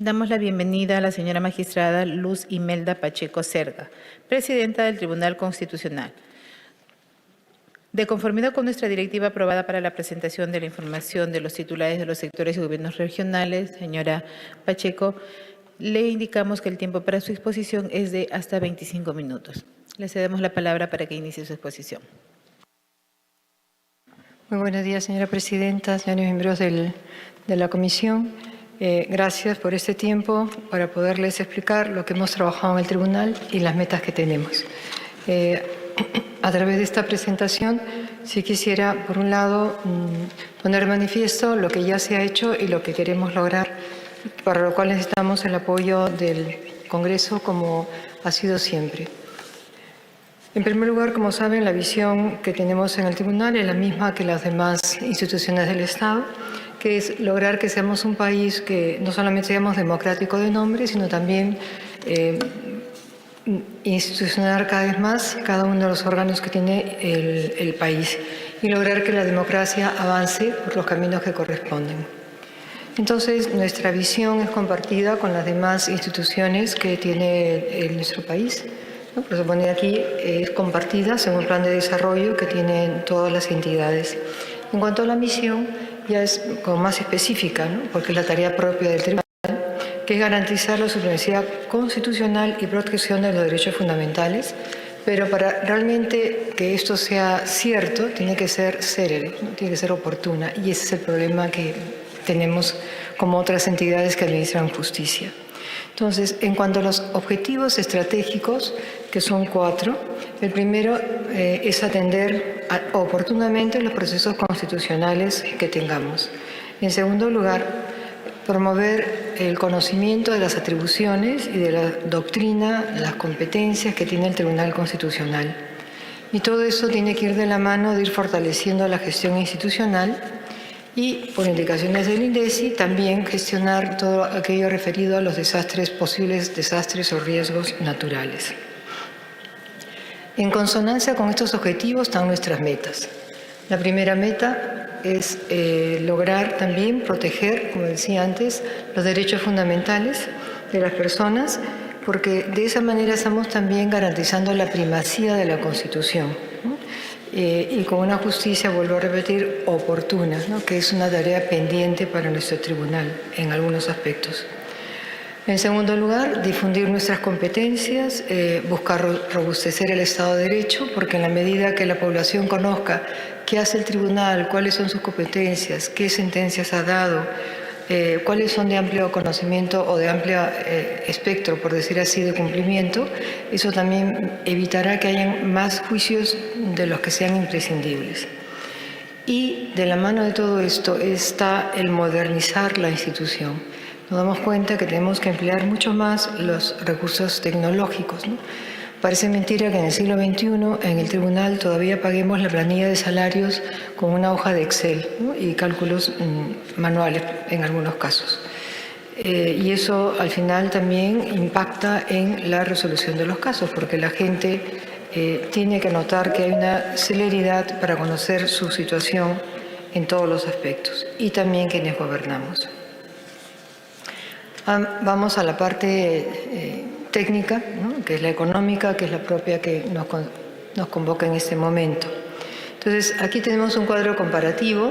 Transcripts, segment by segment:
Damos la bienvenida a la señora magistrada Luz Imelda Pacheco Cerda, presidenta del Tribunal Constitucional. De conformidad con nuestra directiva aprobada para la presentación de la información de los titulares de los sectores y gobiernos regionales, señora Pacheco, le indicamos que el tiempo para su exposición es de hasta 25 minutos. Le cedemos la palabra para que inicie su exposición. Muy buenos días, señora presidenta, señores miembros de la comisión. Gracias por este tiempo para poderles explicar lo que hemos trabajado en el tribunal y las metas que tenemos. A través de esta presentación, sí quisiera, por un lado, poner de manifiesto lo que ya se ha hecho y lo que queremos lograr, para lo cual necesitamos el apoyo del Congreso, como ha sido siempre. En primer lugar, como saben, la visión que tenemos en el tribunal es la misma que las demás instituciones del Estado, que es lograr que seamos un país que no solamente seamos democrático de nombre, sino también institucionar cada vez más cada uno de los órganos que tiene el país y lograr que la democracia avance por los caminos que corresponden. Entonces, nuestra visión es compartida con las demás instituciones que tiene nuestro país. Por eso pone aquí, es compartida según el plan de desarrollo que tienen todas las entidades. En cuanto a la misión, ya es como más específica, ¿no? Porque es la tarea propia del tribunal, que es garantizar la supremacía constitucional y protección de los derechos fundamentales, pero para realmente que esto sea cierto, tiene que ser célere, ¿no? Tiene que ser oportuna, y ese es el problema que tenemos como otras entidades que administran justicia. Entonces, en cuanto a los objetivos estratégicos, que son 4, el primero es atender oportunamente los procesos constitucionales que tengamos. En segundo lugar, promover el conocimiento de las atribuciones y de la doctrina, las competencias que tiene el Tribunal Constitucional. Y todo eso tiene que ir de la mano de ir fortaleciendo la gestión institucional y, por indicaciones del INDECI, también gestionar todo aquello referido a los desastres, posibles desastres o riesgos naturales. En consonancia con estos objetivos están nuestras metas. La primera meta es lograr también proteger, como decía antes, los derechos fundamentales de las personas, porque de esa manera estamos también garantizando la primacía de la Constitución, ¿no? Y con una justicia, vuelvo a repetir, oportuna, ¿no? Que es una tarea pendiente para nuestro tribunal en algunos aspectos. En segundo lugar, difundir nuestras competencias, buscar robustecer el Estado de Derecho, porque en la medida que la población conozca qué hace el tribunal, cuáles son sus competencias, qué sentencias ha dado, cuáles son de amplio conocimiento o de amplio espectro, por decir así, de cumplimiento, eso también evitará que hayan más juicios de los que sean imprescindibles. Y de la mano de todo esto está el modernizar la institución. Nos damos cuenta que tenemos que emplear mucho más los recursos tecnológicos, ¿no? Parece mentira que en el siglo XXI en el tribunal todavía paguemos la planilla de salarios con una hoja de Excel, ¿no? Y cálculos manuales en algunos casos. Y eso al final también impacta en la resolución de los casos, porque la gente tiene que notar que hay una celeridad para conocer su situación en todos los aspectos, y también quienes gobernamos. Vamos a la parte técnica, ¿no? Que es la económica, que es la propia que nos convoca en este momento. Entonces, aquí tenemos un cuadro comparativo.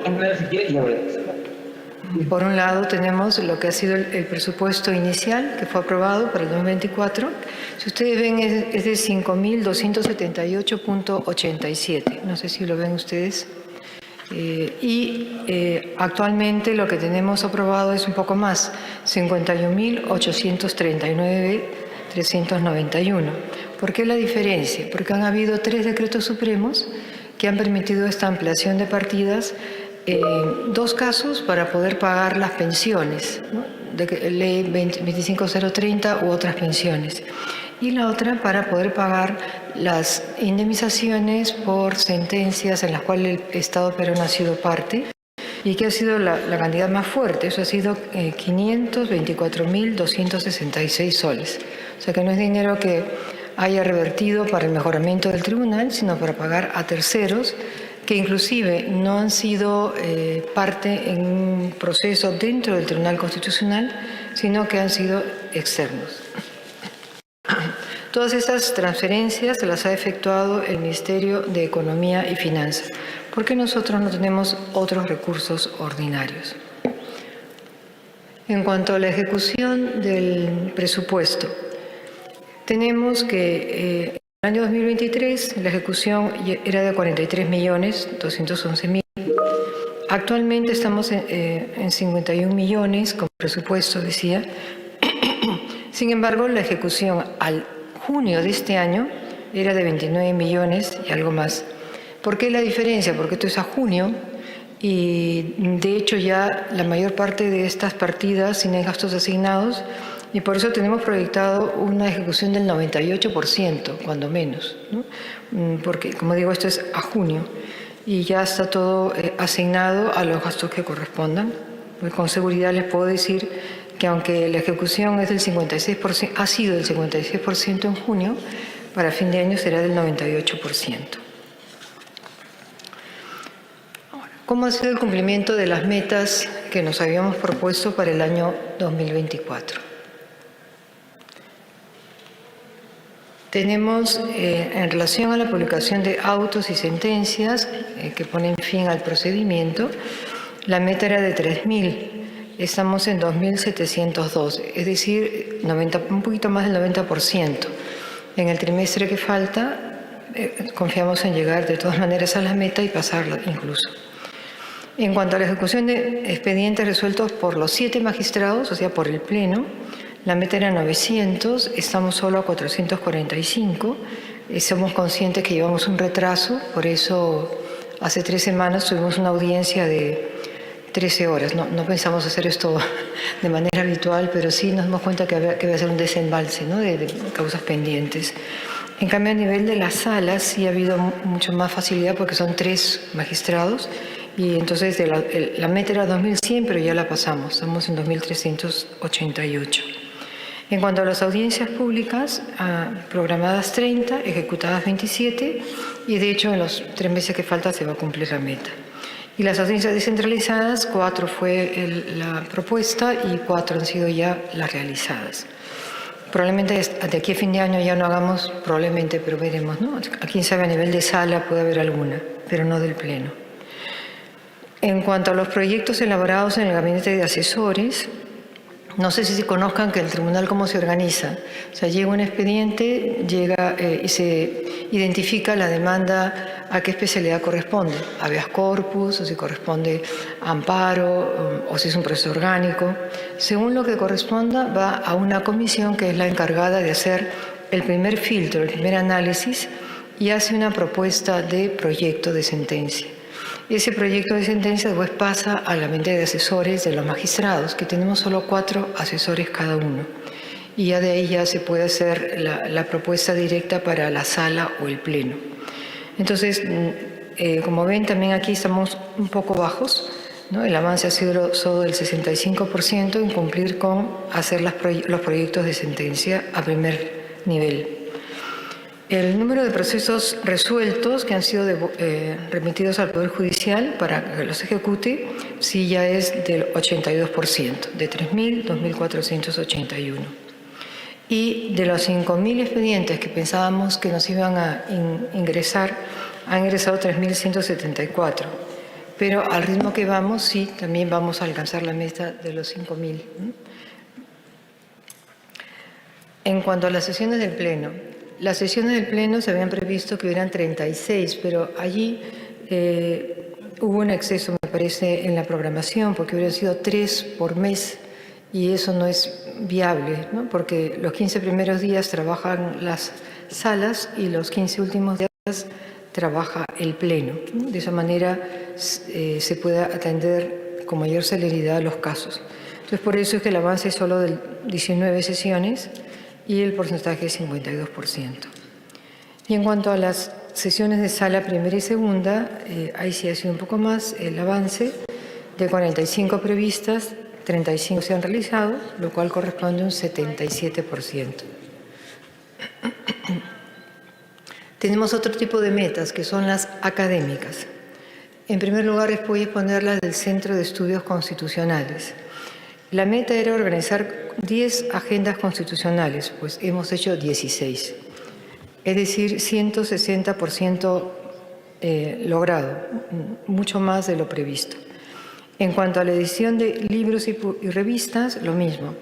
Por un lado tenemos lo que ha sido el presupuesto inicial, que fue aprobado para el 2024. Si ustedes ven, es de 5.278.87. No sé si lo ven ustedes. Actualmente lo que tenemos aprobado es un poco más, 51.839.391. ¿Por qué la diferencia? Porque han habido 3 decretos supremos que han permitido esta ampliación de partidas, 2 casos para poder pagar las pensiones, ¿no? De ley 25030 u otras pensiones, y la otra para poder pagar las indemnizaciones por sentencias en las cuales el Estado peruano ha sido parte, y que ha sido la cantidad más fuerte. Eso ha sido 524.266 soles. O sea que no es dinero que haya revertido para el mejoramiento del tribunal, sino para pagar a terceros que inclusive no han sido parte en un proceso dentro del Tribunal Constitucional, sino que han sido externos. Todas estas transferencias se las ha efectuado el Ministerio de Economía y Finanzas, porque nosotros no tenemos otros recursos ordinarios. En cuanto a la ejecución del presupuesto, tenemos que en el año 2023 la ejecución era de 43.211.000. Actualmente estamos en 51 millones como presupuesto, decía. Sin embargo, la ejecución al junio de este año era de 29 millones y algo más. ¿Por qué la diferencia? Porque esto es a junio y de hecho ya la mayor parte de estas partidas tienen gastos asignados y por eso tenemos proyectado una ejecución del 98%, cuando menos, ¿no? Porque, como digo, esto es a junio y ya está todo asignado a los gastos que correspondan. Pues con seguridad les puedo decir que aunque la ejecución es del 56%, ha sido del 56% en junio, para fin de año será del 98%. ¿Cómo ha sido el cumplimiento de las metas que nos habíamos propuesto para el año 2024? Tenemos, en relación a la publicación de autos y sentencias que ponen fin al procedimiento, la meta era de 3.000. Estamos en 2.702, es decir, un poquito más del 90%. En el trimestre que falta, confiamos en llegar de todas maneras a la meta y pasarla incluso. En cuanto a la ejecución de expedientes resueltos por los 7 magistrados, o sea, por el Pleno, la meta era 900, estamos solo a 445. Somos conscientes que llevamos un retraso, por eso hace 3 semanas tuvimos una audiencia de 13 horas. No pensamos hacer esto de manera habitual, pero sí nos damos cuenta que va a ser un desembalse, ¿no?, de causas pendientes. En cambio, a nivel de las salas sí ha habido mucho más facilidad porque son 3 magistrados y entonces la meta era 2.100, pero ya la pasamos, estamos en 2.388. En cuanto a las audiencias públicas, programadas 30, ejecutadas 27 y de hecho en los 3 meses que faltan se va a cumplir la meta. Y las audiencias descentralizadas, 4 fue la propuesta y 4 han sido ya las realizadas. Probablemente de aquí a fin de año ya no hagamos, probablemente, pero veremos, ¿no? A quién sabe, a nivel de sala puede haber alguna, pero no del Pleno. En cuanto a los proyectos elaborados en el gabinete de asesores, no sé si se conozcan que el tribunal cómo se organiza. O sea, llega un expediente, y se identifica la demanda a qué especialidad corresponde. Habeas corpus, o si corresponde a amparo, o si es un proceso orgánico. Según lo que corresponda, va a una comisión que es la encargada de hacer el primer filtro, el primer análisis, y hace una propuesta de proyecto de sentencia. Ese proyecto de sentencia después pasa a la mente de asesores de los magistrados, que tenemos solo 4 asesores cada uno. Y ya de ahí ya se puede hacer la propuesta directa para la sala o el Pleno. Entonces, como ven, también aquí estamos un poco bajos, ¿no? El avance ha sido solo del 65% en cumplir con hacer los proyectos de sentencia a primer nivel. El número de procesos resueltos que han sido remitidos al Poder Judicial para que los ejecute, sí ya es del 82%, de 2.481. Y de los 5.000 expedientes que pensábamos que nos iban a ingresar, han ingresado 3.174. Pero al ritmo que vamos, sí, también vamos a alcanzar la meta de los 5.000. En cuanto a las sesiones del Pleno, las sesiones del Pleno se habían previsto que hubieran 36, pero allí hubo un exceso, me parece, en la programación, porque hubieran sido 3 por mes, y eso no es viable, ¿no? Porque los 15 primeros días trabajan las salas y los 15 últimos días trabaja el Pleno, ¿no? De esa manera se pueda atender con mayor celeridad los casos. Entonces, por eso es que el avance es solo de 19 sesiones, y el porcentaje es 52%. Y en cuanto a las sesiones de sala primera y segunda, ahí sí ha sido un poco más el avance. De 45 previstas, 35 se han realizado, lo cual corresponde a un 77%. Tenemos otro tipo de metas, que son las académicas. En primer lugar, voy a exponer las del Centro de Estudios Constitucionales. La meta era organizar 10 agendas constitucionales, pues hemos hecho 16. Es decir, 160% logrado, mucho más de lo previsto. En cuanto a la edición de libros y revistas, lo mismo.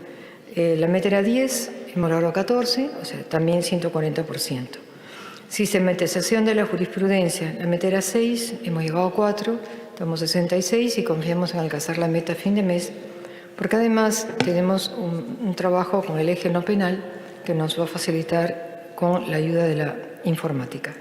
La meta era 10, hemos logrado 14, o sea, también 140%. Sistematización de la jurisprudencia, la meta era 6, hemos llegado a 4, estamos 66 y confiamos en alcanzar la meta a fin de mes, porque además tenemos un trabajo con el eje no penal que nos va a facilitar con la ayuda de la informática.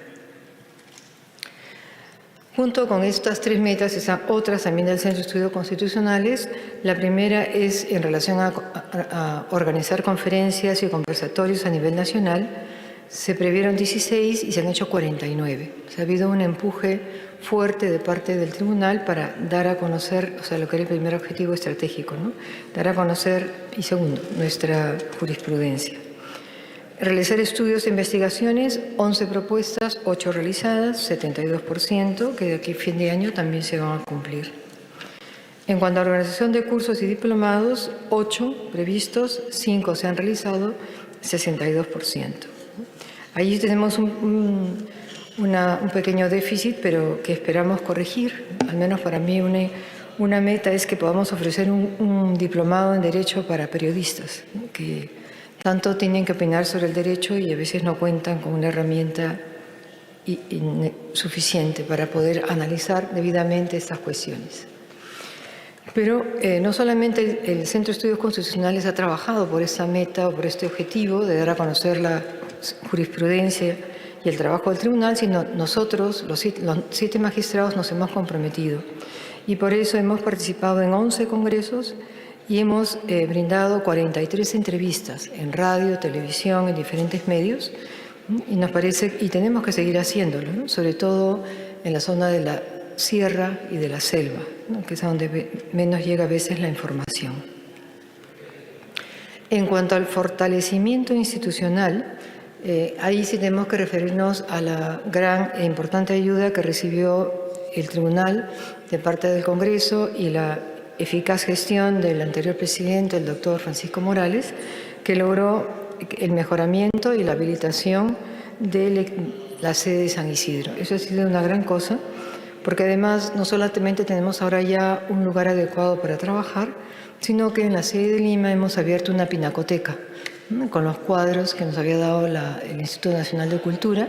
Junto con estas 3 metas están otras también del Centro de Estudios Constitucionales. La primera es en relación a organizar conferencias y conversatorios a nivel nacional. Se previeron 16 y se han hecho 49. O sea, ha habido un empuje fuerte de parte del tribunal para dar a conocer, o sea, lo que era el primer objetivo estratégico, ¿no? Dar a conocer, y segundo, nuestra jurisprudencia. Realizar estudios e investigaciones, 11 propuestas, 8 realizadas, 72%, que de aquí a fin de año también se van a cumplir. En cuanto a organización de cursos y diplomados, 8 previstos, 5 se han realizado, 62%. Allí tenemos un pequeño déficit, pero que esperamos corregir. Al menos para mí una meta es que podamos ofrecer un diplomado en Derecho para periodistas, ¿no? Que tanto tienen que opinar sobre el derecho y a veces no cuentan con una herramienta suficiente para poder analizar debidamente estas cuestiones. Pero no solamente el Centro de Estudios Constitucionales ha trabajado por esta meta o por este objetivo de dar a conocer la jurisprudencia y el trabajo del tribunal, sino nosotros, los 7 magistrados, nos hemos comprometido. Y por eso hemos participado en 11 congresos y hemos brindado 43 entrevistas en radio, televisión, en diferentes medios, y nos parece, y tenemos que seguir haciéndolo, ¿no? Sobre todo en la zona de la sierra y de la selva, ¿no? Que es a donde menos llega a veces la información. En cuanto al fortalecimiento institucional, ahí sí tenemos que referirnos a la gran e importante ayuda que recibió el tribunal de parte del Congreso y la eficaz gestión del anterior presidente, el doctor Francisco Morales, que logró el mejoramiento y la habilitación de la sede de San Isidro. Eso ha sido una gran cosa, porque además no solamente tenemos ahora ya un lugar adecuado para trabajar, sino que en la sede de Lima hemos abierto una pinacoteca, ¿no? Con los cuadros que nos había dado el Instituto Nacional de Cultura,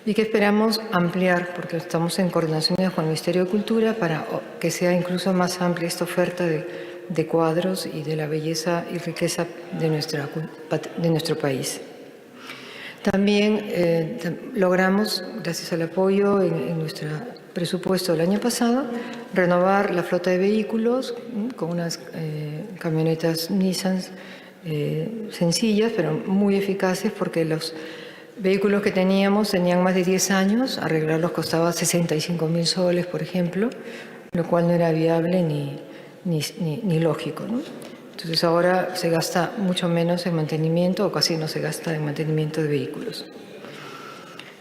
y que esperamos ampliar, porque estamos en coordinaciones con el Ministerio de Cultura para que sea incluso más amplia esta oferta de cuadros y de la belleza y riqueza de nuestro país. También logramos, gracias al apoyo en nuestro presupuesto del año pasado, renovar la flota de vehículos con unas camionetas Nissan sencillas, pero muy eficaces, porque los vehículos que teníamos tenían más de 10 años, arreglarlos costaba 65.000 soles, por ejemplo, lo cual no era viable ni lógico, ¿no? Entonces ahora se gasta mucho menos en mantenimiento, o casi no se gasta en mantenimiento de vehículos.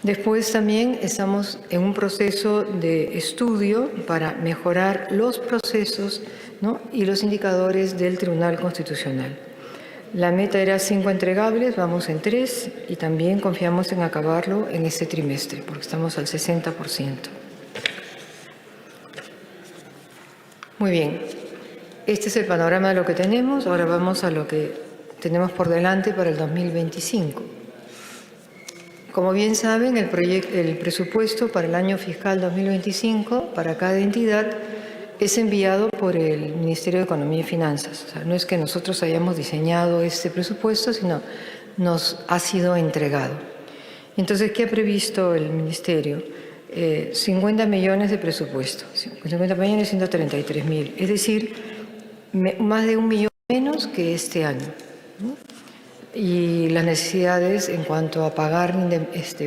Después también estamos en un proceso de estudio para mejorar los procesos, ¿no? Y los indicadores del Tribunal Constitucional. La meta era 5 entregables, vamos en 3 y también confiamos en acabarlo en este trimestre, porque estamos al 60%. Muy bien, este es el panorama de lo que tenemos. Ahora vamos a lo que tenemos por delante para el 2025. Como bien saben, el presupuesto para el año fiscal 2025 para cada entidad es enviado por el Ministerio de Economía y Finanzas. O sea, no es que nosotros hayamos diseñado este presupuesto, sino nos ha sido entregado. Entonces, ¿qué ha previsto el Ministerio? 50 millones de presupuesto, 50 millones 133.000, es decir, más de 1 millón menos que este año, ¿no? Y las necesidades en cuanto a pagar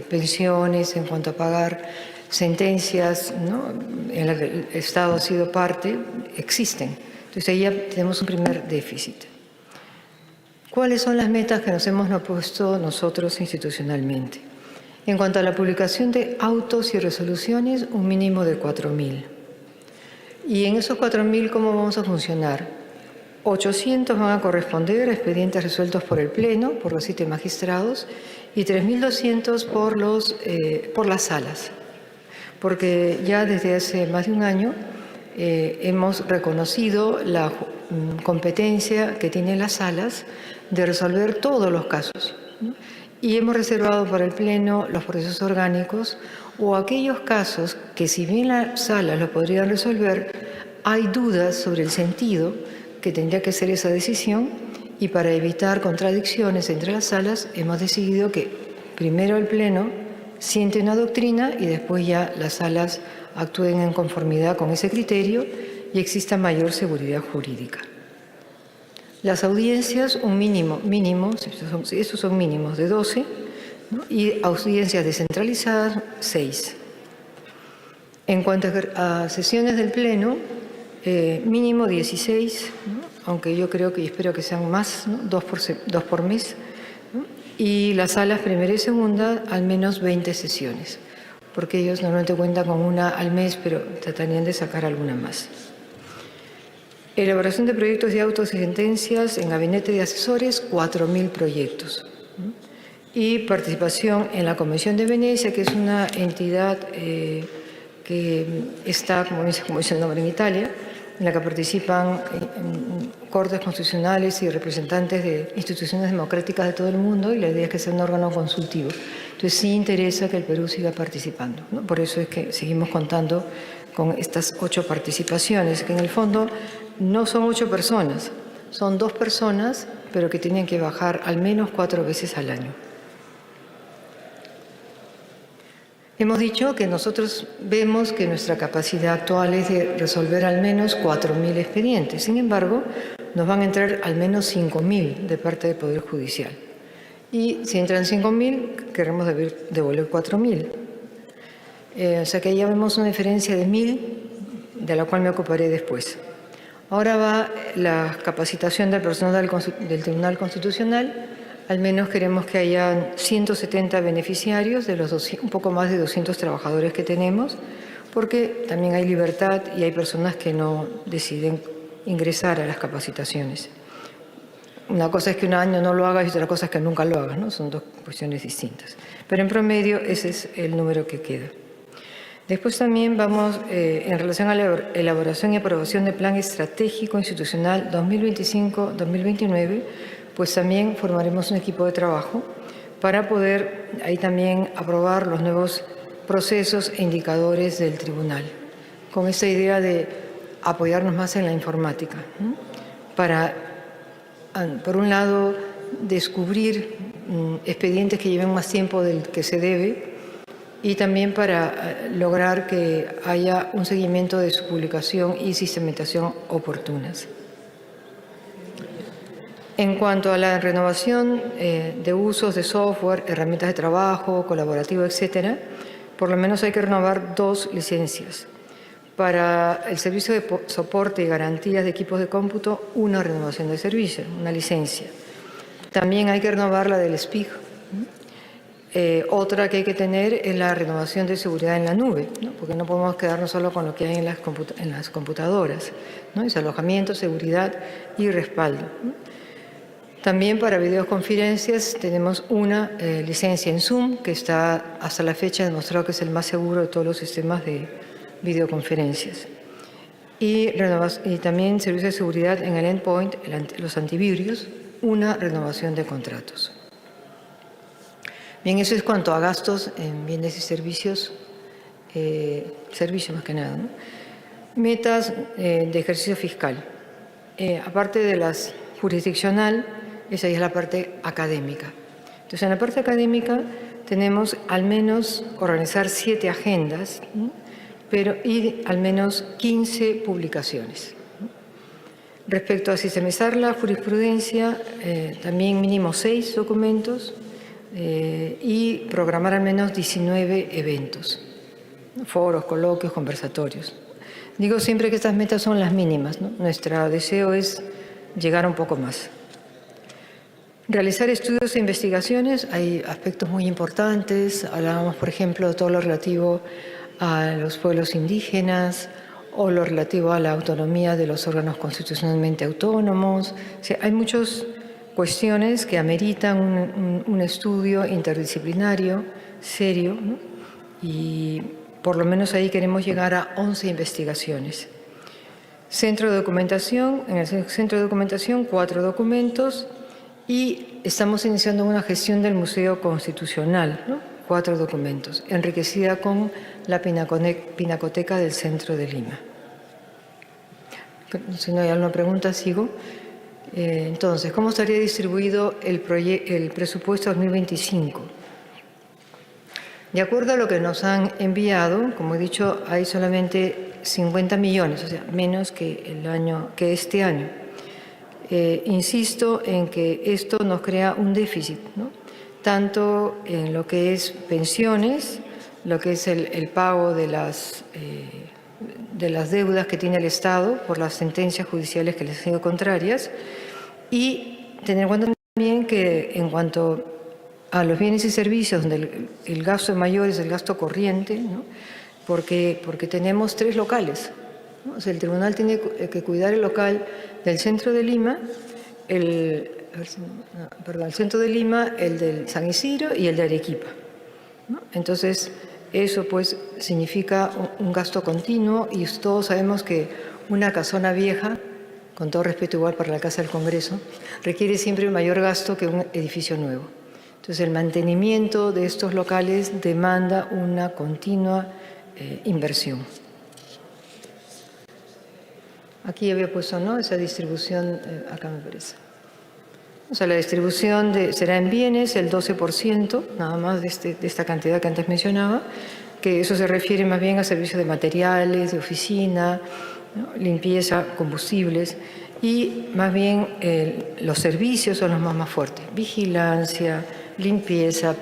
pensiones, en cuanto a pagar sentencias, ¿no? En las que el Estado ha sido parte, existen. Entonces ahí ya tenemos un primer déficit. ¿Cuáles son las metas que nos hemos propuesto nosotros institucionalmente? En cuanto a la publicación de autos y resoluciones, un mínimo de 4.000. Y en esos 4.000, ¿cómo vamos a funcionar? 800 van a corresponder a expedientes resueltos por el Pleno, por los 7 magistrados, y 3.200 por las salas, porque ya desde hace más de un año hemos reconocido la competencia que tienen las salas de resolver todos los casos, ¿no? Y hemos reservado para el Pleno los procesos orgánicos o aquellos casos que, si bien las salas lo podrían resolver, hay dudas sobre el sentido que tendría que ser esa decisión, y para evitar contradicciones entre las salas hemos decidido que primero el Pleno siente una doctrina y después ya las salas actúen en conformidad con ese criterio y exista mayor seguridad jurídica. Las audiencias, un mínimo, esos son mínimos de 12, ¿no? Y audiencias descentralizadas, 6. En cuanto a sesiones del Pleno, mínimo 16, ¿no? Aunque yo creo que y espero que sean más, ¿no? 2 por mes, ¿no? Y las salas primera y segunda, al menos 20 sesiones, porque ellos normalmente cuentan con una al mes, pero tratarían de sacar alguna más. Elaboración de proyectos de autos y sentencias en gabinete de asesores, 4.000 proyectos. Y participación en la Convención de Venecia, que es una entidad que está, como dice el nombre, en Italia, en la que participan cortes constitucionales y representantes de instituciones democráticas de todo el mundo, y la idea es que sea un órgano consultivo. Entonces sí interesa que el Perú siga participando, ¿no? Por eso es que seguimos contando con estas 8 participaciones, que en el fondo no son 8 personas, son 2 personas, pero que tienen que bajar al menos 4 veces al año. Hemos dicho que nosotros vemos que nuestra capacidad actual es de resolver al menos 4.000 expedientes. Sin embargo, nos van a entrar al menos 5.000 de parte del Poder Judicial. Y si entran 5.000, queremos devolver 4.000. O sea que ahí ya vemos una diferencia de 1.000, de la cual me ocuparé después. Ahora va la capacitación del personal del Tribunal Constitucional. Al menos queremos que haya 170 beneficiarios de los un poco más de 200 trabajadores que tenemos, porque también hay libertad y hay personas que no deciden ingresar a las capacitaciones. Una cosa es que un año no lo hagas y otra cosa es que nunca lo hagas, ¿no? Son 2 cuestiones distintas. Pero en promedio ese es el número que queda. Después también vamos, en relación a la elaboración y aprobación del Plan Estratégico Institucional 2025-2029, pues también formaremos un equipo de trabajo para poder ahí también aprobar los nuevos procesos e indicadores del tribunal, con esta idea de apoyarnos más en la informática, ¿no? Para, por un lado, descubrir expedientes que lleven más tiempo del que se debe, y también para lograr que haya un seguimiento de su publicación y sistematización oportunas. En cuanto a la renovación de usos de software, herramientas de trabajo, colaborativo, etcétera, por lo menos hay que renovar 2 licencias. Para el servicio de soporte y garantías de equipos de cómputo, una renovación de servicio, una licencia. También hay que renovar la del SPIG. Otra que hay que tener es la renovación de seguridad en la nube, ¿no? Porque no podemos quedarnos solo con lo que hay en las computadoras, ¿no? Es alojamiento, seguridad y respaldo, ¿no? También para videoconferencias tenemos una licencia en Zoom, que está hasta la fecha demostrado que es el más seguro de todos los sistemas de videoconferencias. Y también servicio de seguridad en el endpoint, los antivirus, una renovación de contratos. Bien, eso es cuanto a gastos en bienes y servicios, servicios más que nada, ¿no? Metas de ejercicio fiscal. Aparte de las jurisdiccional, esa es la parte académica. Entonces, en la parte académica tenemos al menos organizar 7 agendas, ¿no? Y al menos 15 publicaciones. Respecto a sistematizar la jurisprudencia, también mínimo 6 documentos y programar al menos 19 eventos, foros, coloquios, conversatorios. Digo siempre que estas metas son las mínimas, ¿no? Nuestro deseo es llegar un poco más. Realizar estudios e investigaciones, hay aspectos muy importantes. Hablábamos, por ejemplo, de todo lo relativo a los pueblos indígenas o lo relativo a la autonomía de los órganos constitucionalmente autónomos. O sea, hay muchas cuestiones que ameritan un estudio interdisciplinario, serio, ¿no? Y por lo menos ahí queremos llegar a 11 investigaciones. Centro de documentación, en el centro de documentación 4 documentos y estamos iniciando una gestión del Museo Constitucional, ¿no? 4 documentos, enriquecida con la Pinacoteca del Centro de Lima. Si no hay alguna pregunta, sigo. Entonces, ¿cómo estaría distribuido el presupuesto 2025? De acuerdo a lo que nos han enviado, como he dicho, hay solamente 50 millones, o sea, menos que este año. Insisto en que esto nos crea un déficit, ¿no? Tanto en lo que es pensiones, lo que es el pago de las deudas que tiene el Estado por las sentencias judiciales que les han sido contrarias, y tener en cuenta también que en cuanto a los bienes y servicios, donde el gasto mayor es el gasto corriente, ¿no? porque tenemos 3 locales, ¿no? O sea, el tribunal tiene que cuidar el local del centro de Lima, el centro de Lima, el del San Isidro y el de Arequipa, ¿no? Entonces, eso pues significa un gasto continuo y todos sabemos que una casona vieja, con todo respeto igual para la Casa del Congreso, requiere siempre un mayor gasto que un edificio nuevo. Entonces, el mantenimiento de estos locales demanda una continua inversión. Aquí había puesto, ¿no?, esa distribución, acá me parece. O sea, la distribución será en bienes el 12%, nada más de esta cantidad que antes mencionaba, que eso se refiere más bien a servicios de materiales, de oficina, ¿no?, limpieza, combustibles, y más bien los servicios son los más fuertes: vigilancia, limpieza,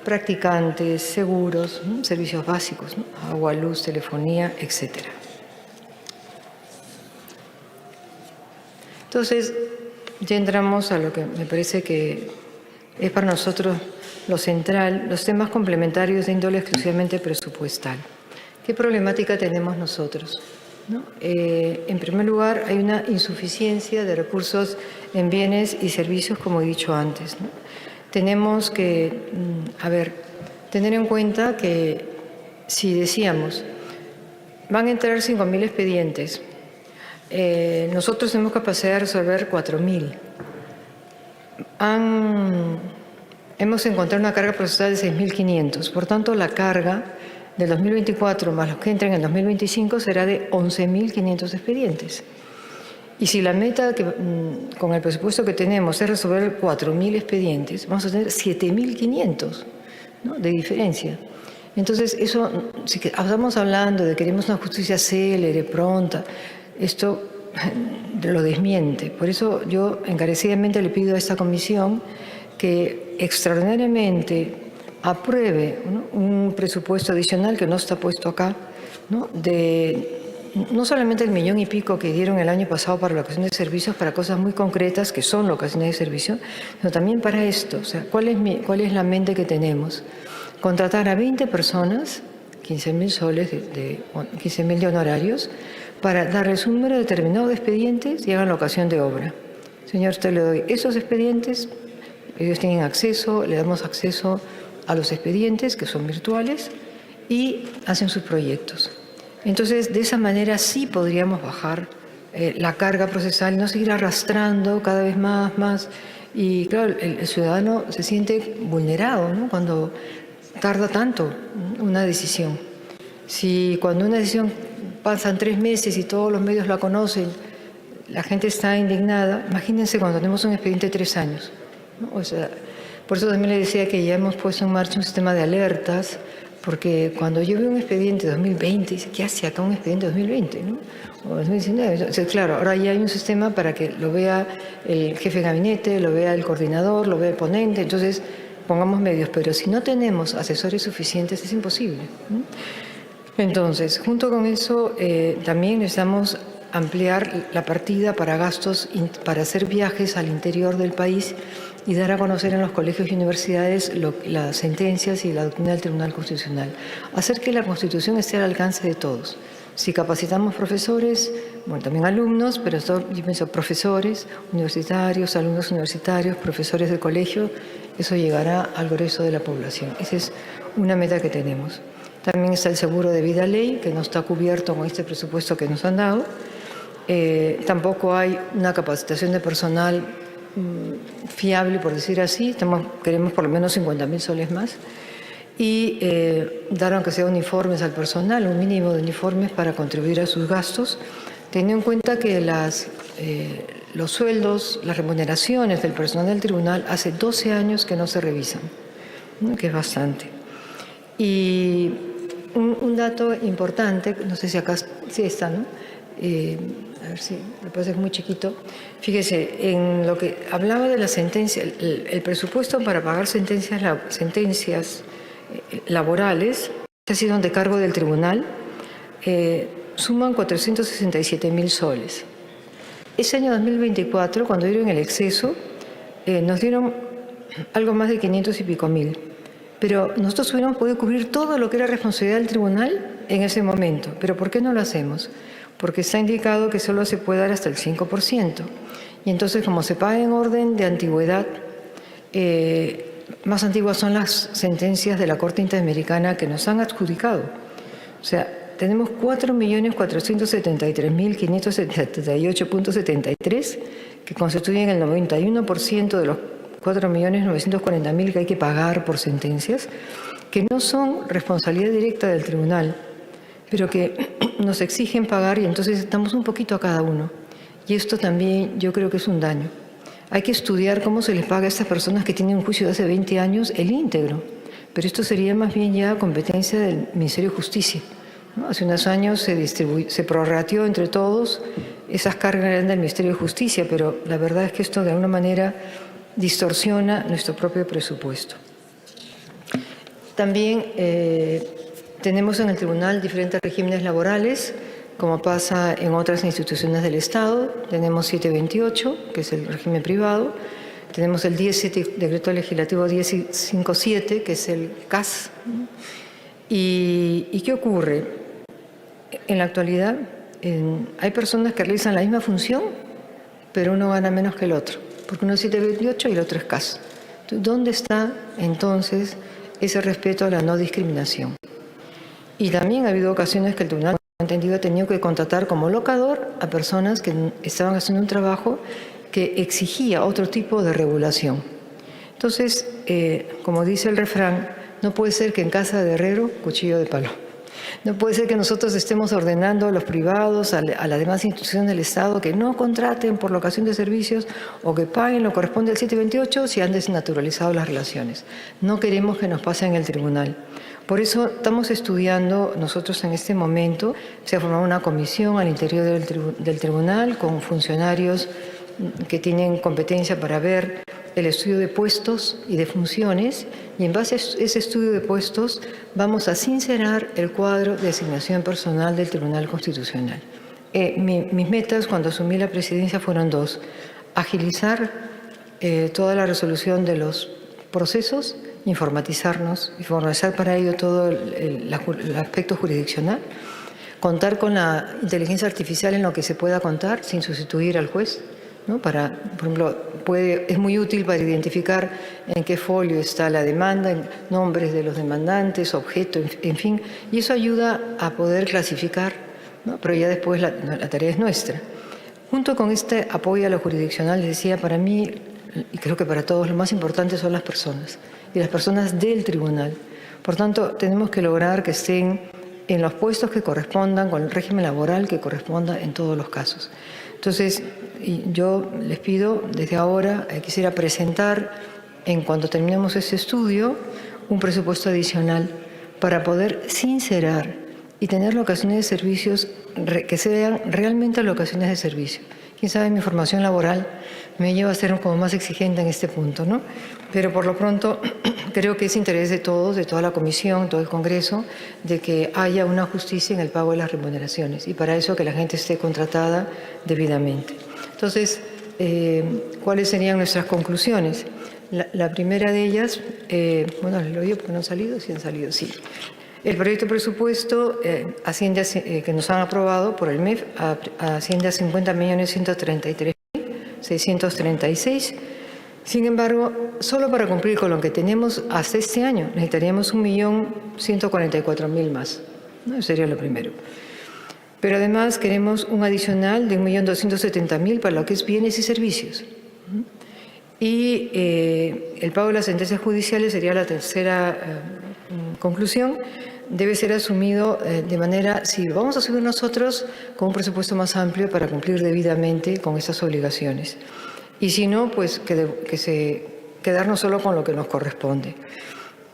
practicantes, seguros, ¿no?, servicios básicos, ¿no?, agua, luz, telefonía, etcétera. Entonces, ya entramos a lo que me parece que es para nosotros lo central, los temas complementarios de índole exclusivamente presupuestal. ¿Qué problemática tenemos nosotros, ¿no? En primer lugar, hay una insuficiencia de recursos en bienes y servicios, como he dicho antes, ¿no? Tenemos que, tener en cuenta que si decíamos, van a entrar 5.000 expedientes, nosotros tenemos capacidad de resolver 4.000. Hemos encontrado una carga procesal de 6.500. Por tanto, la carga del 2024 más los que entren en 2025 será de 11.500 expedientes. Y si la meta con el presupuesto que tenemos es resolver 4.000 expedientes, vamos a tener 7.500, ¿no?, de diferencia. Entonces, eso, si estamos hablando de que queremos una justicia célere, pronta, esto lo desmiente. Por eso yo encarecidamente le pido a esta comisión que extraordinariamente apruebe, ¿no?, un presupuesto adicional que no está puesto acá, ¿no?, de no solamente el 1.000.000 y pico que dieron el año pasado para la ocasión de servicios, para cosas muy concretas que son locaciones de servicio, sino también para esto. O sea, ¿cuál es la mente que tenemos? Contratar a 20 personas, 15.000 soles, 15.000 de honorarios, para darles un número determinado de expedientes y hagan la ocasión de obra. Señor, usted le doy esos expedientes, ellos tienen acceso, le damos acceso a los expedientes que son virtuales y hacen sus proyectos. Entonces, de esa manera sí podríamos bajar la carga procesal y no seguir arrastrando cada vez más. Y claro, el ciudadano se siente vulnerado, ¿no?, cuando tarda tanto una decisión. Si cuando una decisión pasan 3 meses y todos los medios la conocen, la gente está indignada, imagínense cuando tenemos un expediente de 3 años, ¿no? O sea, por eso también le decía que ya hemos puesto en marcha un sistema de alertas, porque cuando yo veo un expediente de 2020, dice, ¿qué hace acá un expediente de 2020? ¿no? O 2019. Entonces, claro, ahora ya hay un sistema para que lo vea el jefe de gabinete, lo vea el coordinador, lo vea el ponente, entonces pongamos medios, pero si no tenemos asesores suficientes es imposible, ¿no? Entonces, junto con eso, también necesitamos ampliar la partida para gastos, para hacer viajes al interior del país y dar a conocer en los colegios y universidades las sentencias y la doctrina del Tribunal Constitucional. Hacer que la Constitución esté al alcance de todos. Si capacitamos profesores, bueno, también alumnos, pero yo pienso profesores universitarios, alumnos universitarios, profesores de colegio, eso llegará al grueso de la población. Esa es una meta que tenemos. También está el seguro de vida ley, que no está cubierto con este presupuesto que nos han dado. Tampoco hay una capacitación de personal fiable, por decir así. Queremos por lo menos 50.000 soles más. Y dar, aunque sea uniformes al personal, un mínimo de uniformes para contribuir a sus gastos, teniendo en cuenta que los sueldos, las remuneraciones del personal del tribunal hace 12 años que no se revisan, ¿no? Que es bastante. Y un dato importante, no sé si acá sí está, ¿no? A ver si me parece que es muy chiquito. Fíjese, en lo que hablaba de la sentencia, el presupuesto para pagar sentencias laborales, que ha sido de cargo del tribunal, suman 467.000 soles. Ese año 2024, cuando dieron el exceso, nos dieron algo más de 500 y pico mil. Pero nosotros hubiéramos podido cubrir todo lo que era responsabilidad del tribunal en ese momento. ¿Pero por qué no lo hacemos? Porque está indicado que solo se puede dar hasta el 5%. Y entonces, como se paga en orden de antigüedad, más antiguas son las sentencias de la Corte Interamericana que nos han adjudicado. O sea, tenemos 4.473.578.73 que constituyen el 91% de los 4.940.000 que hay que pagar por sentencias, que no son responsabilidad directa del tribunal, pero que nos exigen pagar y entonces estamos un poquito a cada uno. Y esto también yo creo que es un daño. Hay que estudiar cómo se les paga a estas personas que tienen un juicio de hace 20 años el íntegro, pero esto sería más bien ya competencia del Ministerio de Justicia, ¿no? Hace unos años se prorrateó entre todos, esas cargas eran del Ministerio de Justicia, pero la verdad es que esto de alguna manera distorsiona nuestro propio presupuesto. También tenemos en el tribunal diferentes regímenes laborales, como pasa en otras instituciones del Estado. Tenemos 728, que es el régimen privado. Tenemos el Decreto Legislativo 1057, que es el CAS. ¿Y qué ocurre? En la actualidad hay personas que realizan la misma función, pero uno gana menos que el otro, porque uno es 728 y el otro es CAS. Entonces, ¿dónde está entonces ese respeto a la no discriminación? Y también ha habido ocasiones que el tribunal ha tenido que contratar como locador a personas que estaban haciendo un trabajo que exigía otro tipo de regulación. Entonces, como dice el refrán, no puede ser que en casa de herrero, cuchillo de palo. No puede ser que nosotros estemos ordenando a los privados, a las demás instituciones del Estado que no contraten por locación de servicios o que paguen lo que corresponde al 728 si han desnaturalizado las relaciones. No queremos que nos pase en el tribunal. Por eso estamos estudiando, nosotros en este momento, se ha formado una comisión al interior del tribunal con funcionarios que tienen competencia para ver el estudio de puestos y de funciones, y en base a ese estudio de puestos vamos a sincerar el cuadro de asignación personal del Tribunal Constitucional. Mis metas cuando asumí la presidencia fueron dos: agilizar toda la resolución de los procesos, informatizar para ello todo el aspecto jurisdiccional, contar con la inteligencia artificial en lo que se pueda contar sin sustituir al juez, ¿no? Por ejemplo, es muy útil para identificar en qué folio está la demanda, nombres de los demandantes, objeto, en fin, y eso ayuda a poder clasificar, ¿no? Pero ya después la tarea es nuestra. Junto con este apoyo a lo jurisdiccional, les decía, para mí, y creo que para todos, lo más importante son las personas, y las personas del tribunal. Por tanto, tenemos que lograr que estén en los puestos que correspondan, con el régimen laboral que corresponda en todos los casos. Entonces, yo les pido desde ahora, quisiera presentar, en cuanto terminemos este estudio, un presupuesto adicional para poder sincerar y tener locaciones de servicios que sean realmente locaciones de servicio. Quién sabe, mi formación laboral me lleva a ser como más exigente en este punto, ¿no? Pero por lo pronto creo que es interés de todos, de toda la comisión, todo el Congreso, de que haya una justicia en el pago de las remuneraciones y para eso que la gente esté contratada debidamente. Entonces, ¿cuáles serían nuestras conclusiones? La primera de ellas, bueno, les lo digo porque no han salido, sí han salido, sí. El proyecto de presupuesto asciende que nos han aprobado por el MEF asciende a 50.133.636. Sin embargo, solo para cumplir con lo que tenemos hasta este año necesitaríamos 1.144.000 más. ¿No? Eso sería lo primero. Pero además queremos un adicional de 1.270.000 para lo que es bienes y servicios. Y el pago de las sentencias judiciales sería la tercera conclusión. Debe ser asumido de manera, si lo vamos a asumir nosotros, con un presupuesto más amplio para cumplir debidamente con esas obligaciones. Y si no, pues quedarnos solo con lo que nos corresponde.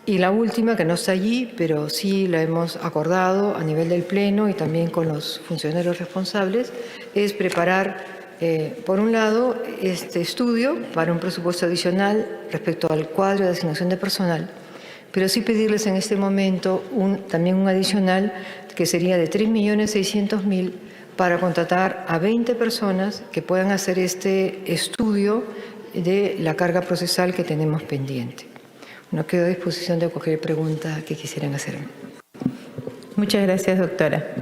Y la última, que no está allí, pero sí la hemos acordado a nivel del Pleno y también con los funcionarios responsables, es preparar, por un lado, este estudio para un presupuesto adicional respecto al cuadro de asignación de personal, pero sí pedirles en este momento también un adicional que sería de 3.600.000 para contratar a 20 personas que puedan hacer este estudio de la carga procesal que tenemos pendiente. No quedo a disposición de cualquier pregunta que quisieran hacerme. Muchas gracias, doctora.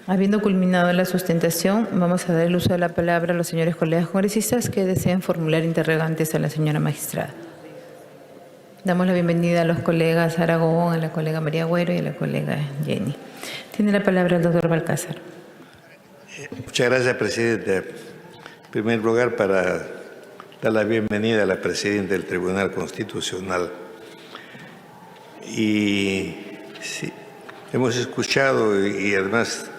Habiendo culminado la sustentación, vamos a dar el uso de la palabra a los señores colegas congresistas que deseen formular interrogantes a la señora magistrada. Damos la bienvenida a los colegas Aragón, a la colega María Agüero y a la colega Jenny. Tiene la palabra el doctor Balcázar. Muchas gracias, Presidenta. En primer lugar, para dar la bienvenida a la Presidenta del Tribunal Constitucional. Y sí, hemos escuchado y además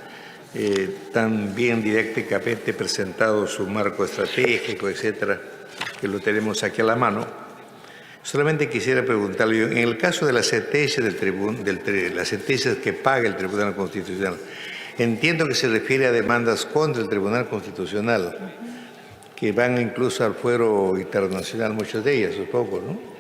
tan bien didácticamente presentado su marco estratégico, etcétera, que lo tenemos aquí a la mano. Solamente quisiera preguntarle, en el caso de las sentencias las sentencias que paga el Tribunal Constitucional, entiendo que se refiere a demandas contra el Tribunal Constitucional, que van incluso al fuero internacional, muchas de ellas, supongo, ¿no?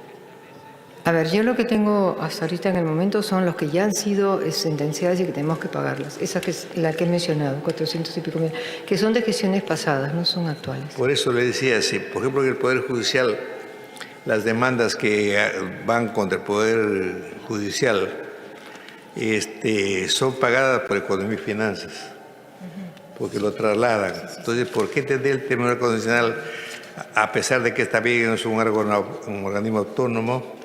A ver, yo lo que tengo hasta ahorita en el momento son los que ya han sido sentenciadas y que tenemos que pagarlas. Esa que es la que he mencionado, 400 y pico mil, que son de gestiones pasadas, no son actuales. Por eso le decía, si por ejemplo en el Poder Judicial, las demandas que van contra el Poder Judicial son pagadas por Economía y Finanzas, porque lo trasladan. Entonces, ¿por qué tendría el Tribunal Constitucional, a pesar de que también es un organismo autónomo,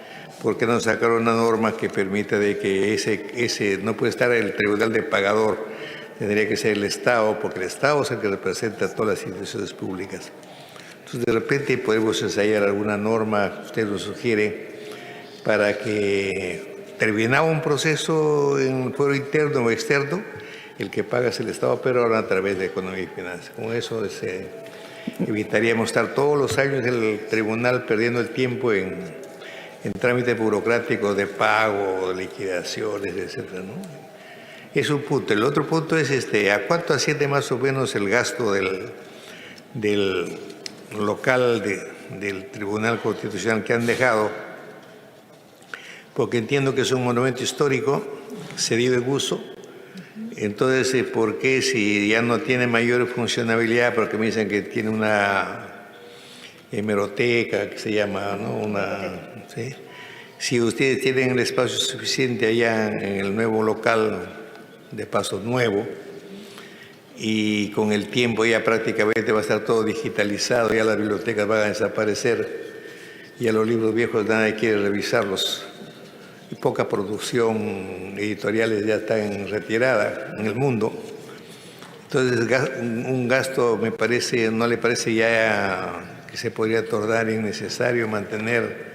por qué no sacar una norma que permita de que ese no puede estar el tribunal de pagador, tendría que ser el Estado, porque el Estado es el que representa a todas las instituciones públicas? Entonces, de repente podemos ensayar alguna norma, usted lo sugiere, para que terminado un proceso en el fuero interno o externo, el que paga es el Estado, pero ahora a través de Economía y Finanzas. Con eso evitaríamos estar todos los años en el tribunal perdiendo el tiempo en trámites burocráticos de pago, de liquidaciones, etcétera, ¿no? Es un punto. El otro punto es ¿a cuánto asciende más o menos el gasto del local del Tribunal Constitucional que han dejado? Porque entiendo que es un monumento histórico cedido en uso. Entonces, ¿por qué si ya no tiene mayor funcionalidad? Porque me dicen que tiene una hemeroteca, que se llama, ¿no? ¿Sí? Si ustedes tienen el espacio suficiente allá en el nuevo local de Paso Nuevo, y con el tiempo ya prácticamente va a estar todo digitalizado, ya las bibliotecas van a desaparecer, ya los libros viejos nadie quiere revisarlos, y poca producción editoriales ya está en retirada en el mundo. Entonces, un gasto me parece, ¿no le parece ya que se podría tornar innecesario mantener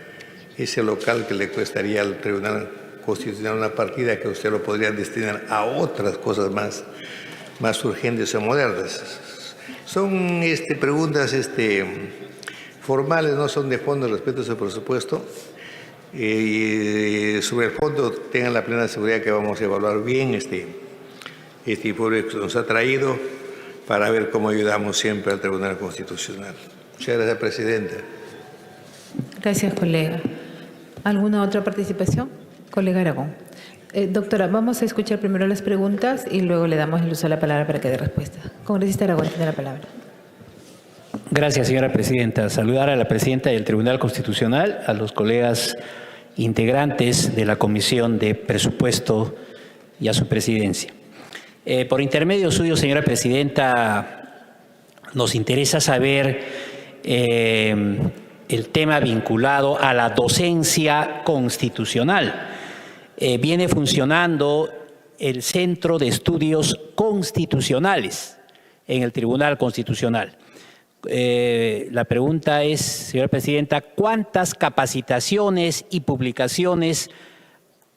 ese local que le costaría al Tribunal Constitucional una partida que usted lo podría destinar a otras cosas más urgentes o modernas? Son preguntas formales, no son de fondo respecto a ese presupuesto. Sobre el fondo, tengan la plena seguridad que vamos a evaluar bien este informe que nos ha traído para ver cómo ayudamos siempre al Tribunal Constitucional. Muchas gracias, Presidenta. Gracias, colega. ¿Alguna otra participación? Colega Aragón. Doctora, vamos a escuchar primero las preguntas y luego le damos el uso de la palabra para que dé respuesta. Congresista Aragón, tiene la palabra. Gracias, señora Presidenta. Saludar a la Presidenta del Tribunal Constitucional, a los colegas integrantes de la Comisión de Presupuesto y a su presidencia. Por intermedio suyo, señora presidenta, nos interesa saber el tema vinculado a la docencia constitucional. Viene funcionando el Centro de Estudios Constitucionales en el Tribunal Constitucional. La pregunta es, señora presidenta, ¿cuántas capacitaciones y publicaciones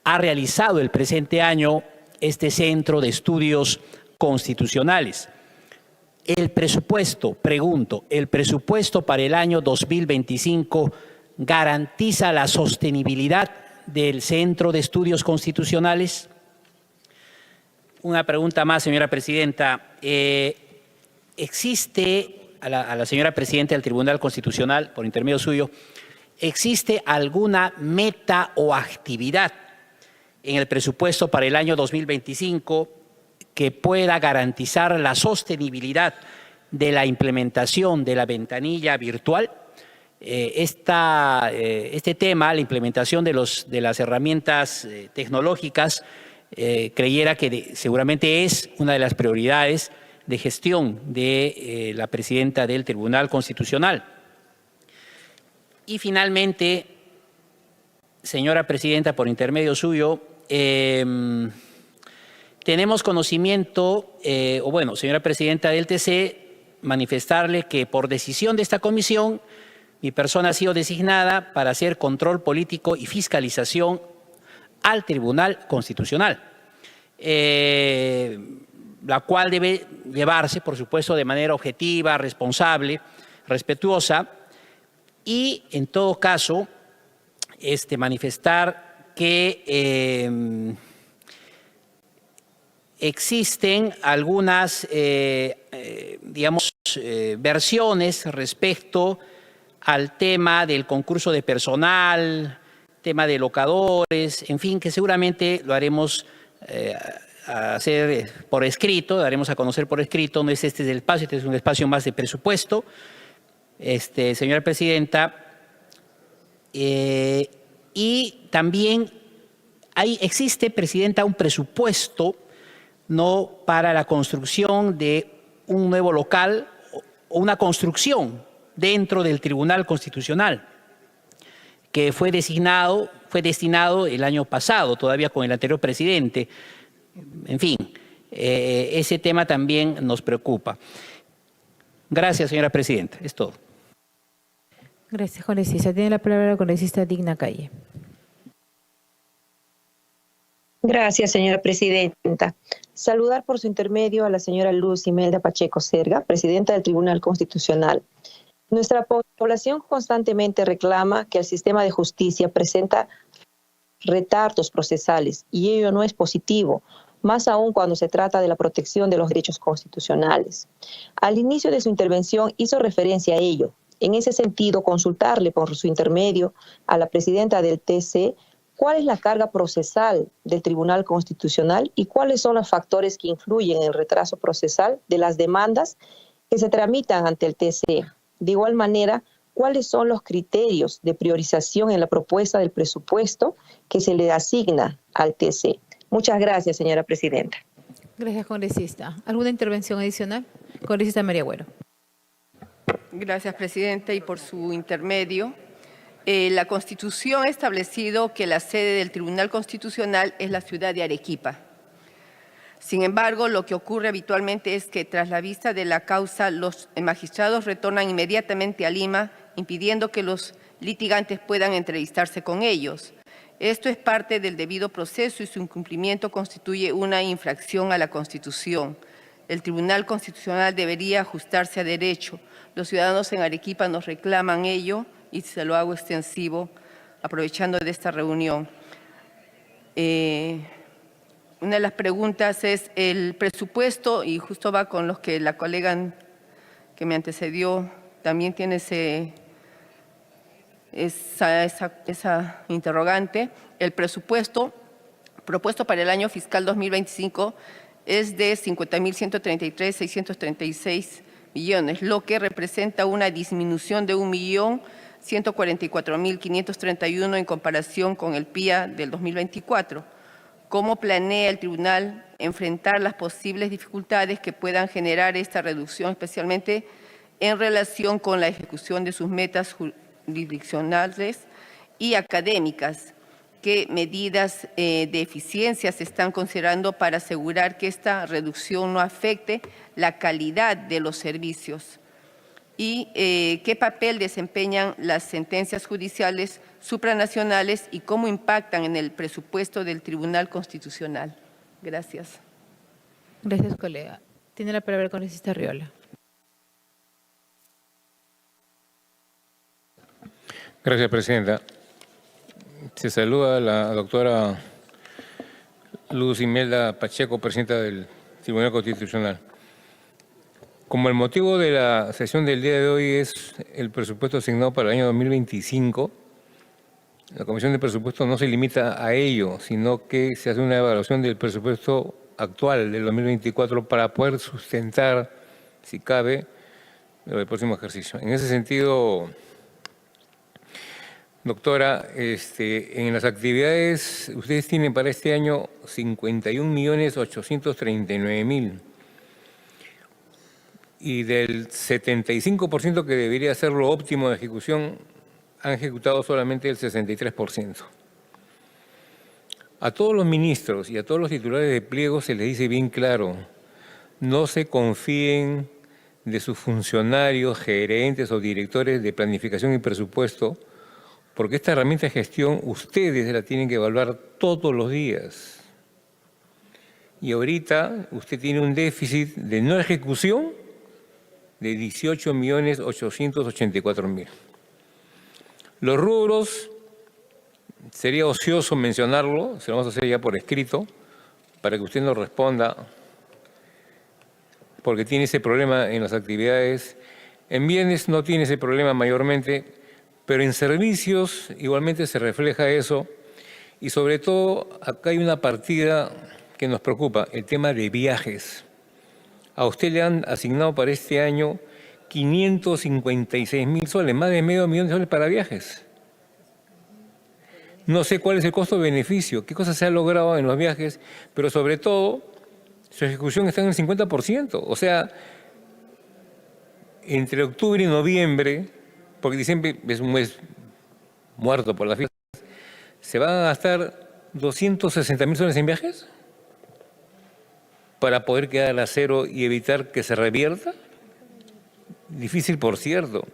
ha realizado el presente año este Centro de Estudios Constitucionales? El presupuesto, pregunto, ¿el presupuesto para el año 2025 garantiza la sostenibilidad del Centro de Estudios Constitucionales? Una pregunta más, señora presidenta. ¿Existe, a la señora presidenta del Tribunal Constitucional, por intermedio suyo, existe alguna meta o actividad en el presupuesto para el año 2025 que pueda garantizar la sostenibilidad de la implementación de la ventanilla virtual? Este tema, la implementación de las herramientas tecnológicas, creyera que seguramente es una de las prioridades de gestión de la presidenta del Tribunal Constitucional. Y finalmente, señora presidenta, por intermedio suyo, tenemos conocimiento, señora presidenta del TC, manifestarle que por decisión de esta comisión, mi persona ha sido designada para hacer control político y fiscalización al Tribunal Constitucional, la cual debe llevarse, por supuesto, de manera objetiva, responsable, respetuosa y, en todo caso, manifestar que existen algunas, versiones respecto al tema del concurso de personal, tema de locadores, en fin, que seguramente lo haremos hacer por escrito, daremos a conocer por escrito. No es este el espacio, este es un espacio más de presupuesto, señora presidenta. Y también existe, presidenta, un presupuesto no para la construcción de un nuevo local o una construcción dentro del Tribunal Constitucional, que fue destinado el año pasado, todavía con el anterior presidente. En fin, ese tema también nos preocupa. Gracias, señora presidenta. Es todo. Gracias, congresista. Tiene la palabra la congresista Digna Calle. Gracias, señora presidenta. Saludar por su intermedio a la señora Luz Imelda Pacheco Cerda, presidenta del Tribunal Constitucional. Nuestra población constantemente reclama que el sistema de justicia presenta retardos procesales y ello no es positivo, más aún cuando se trata de la protección de los derechos constitucionales. Al inicio de su intervención hizo referencia a ello. En ese sentido, consultarle por su intermedio a la presidenta del TC cuál es la carga procesal del Tribunal Constitucional y cuáles son los factores que influyen en el retraso procesal de las demandas que se tramitan ante el TC. De igual manera, ¿cuáles son los criterios de priorización en la propuesta del presupuesto que se le asigna al TC? Muchas gracias, señora presidenta. Gracias, congresista. ¿Alguna intervención adicional? Congresista María Agüero. Gracias, presidenta, y por su intermedio. La Constitución ha establecido que la sede del Tribunal Constitucional es la ciudad de Arequipa. Sin embargo, lo que ocurre habitualmente es que tras la vista de la causa, los magistrados retornan inmediatamente a Lima, impidiendo que los litigantes puedan entrevistarse con ellos. Esto es parte del debido proceso y su incumplimiento constituye una infracción a la Constitución. El Tribunal Constitucional debería ajustarse a derecho. Los ciudadanos en Arequipa nos reclaman ello y se lo hago extensivo aprovechando de esta reunión. Una de las preguntas es el presupuesto, y justo va con los que la colega que me antecedió también tiene esa interrogante. El presupuesto propuesto para el año fiscal 2025 es de 50.133.636 millones, lo que representa una disminución de 1 millón 144.531 en comparación con el PIA del 2024. ¿Cómo planea el tribunal enfrentar las posibles dificultades que puedan generar esta reducción, especialmente en relación con la ejecución de sus metas jurisdiccionales y académicas? ¿Qué medidas de eficiencia se están considerando para asegurar que esta reducción no afecte la calidad de los servicios? ¿Y qué papel desempeñan las sentencias judiciales supranacionales y cómo impactan en el presupuesto del Tribunal Constitucional? Gracias. Gracias, colega. Tiene la palabra el congresista Arriola. Gracias, presidenta. Se saluda a la doctora Luz Imelda Pacheco, presidenta del Tribunal Constitucional. Como el motivo de la sesión del día de hoy es el presupuesto asignado para el año 2025, la Comisión de Presupuestos no se limita a ello, sino que se hace una evaluación del presupuesto actual del 2024 para poder sustentar, si cabe, el próximo ejercicio. En ese sentido, doctora, en las actividades, ustedes tienen para este año 51.839.000. Y del 75% que debería ser lo óptimo de ejecución, han ejecutado solamente el 63%. A todos los ministros y a todos los titulares de pliego se les dice bien claro, no se confíen de sus funcionarios, gerentes o directores de planificación y presupuesto, porque esta herramienta de gestión ustedes la tienen que evaluar todos los días. Y ahorita usted tiene un déficit de no ejecución de 18.884.000. Los rubros, sería ocioso mencionarlo, se lo vamos a hacer ya por escrito, para que usted nos responda, porque tiene ese problema en las actividades. En bienes no tiene ese problema mayormente, pero en servicios igualmente se refleja eso. Y sobre todo, acá hay una partida que nos preocupa, el tema de viajes. A usted le han asignado para este año 556.000 soles, más de medio millón de soles para viajes. No sé cuál es el costo-beneficio, qué cosa se ha logrado en los viajes, pero sobre todo, su ejecución está en el 50%. O sea, entre octubre y noviembre, porque diciembre es un mes muerto por las fiestas, ¿se van a gastar 260.000 soles en viajes para poder quedar a cero y evitar que se revierta? Difícil, por cierto.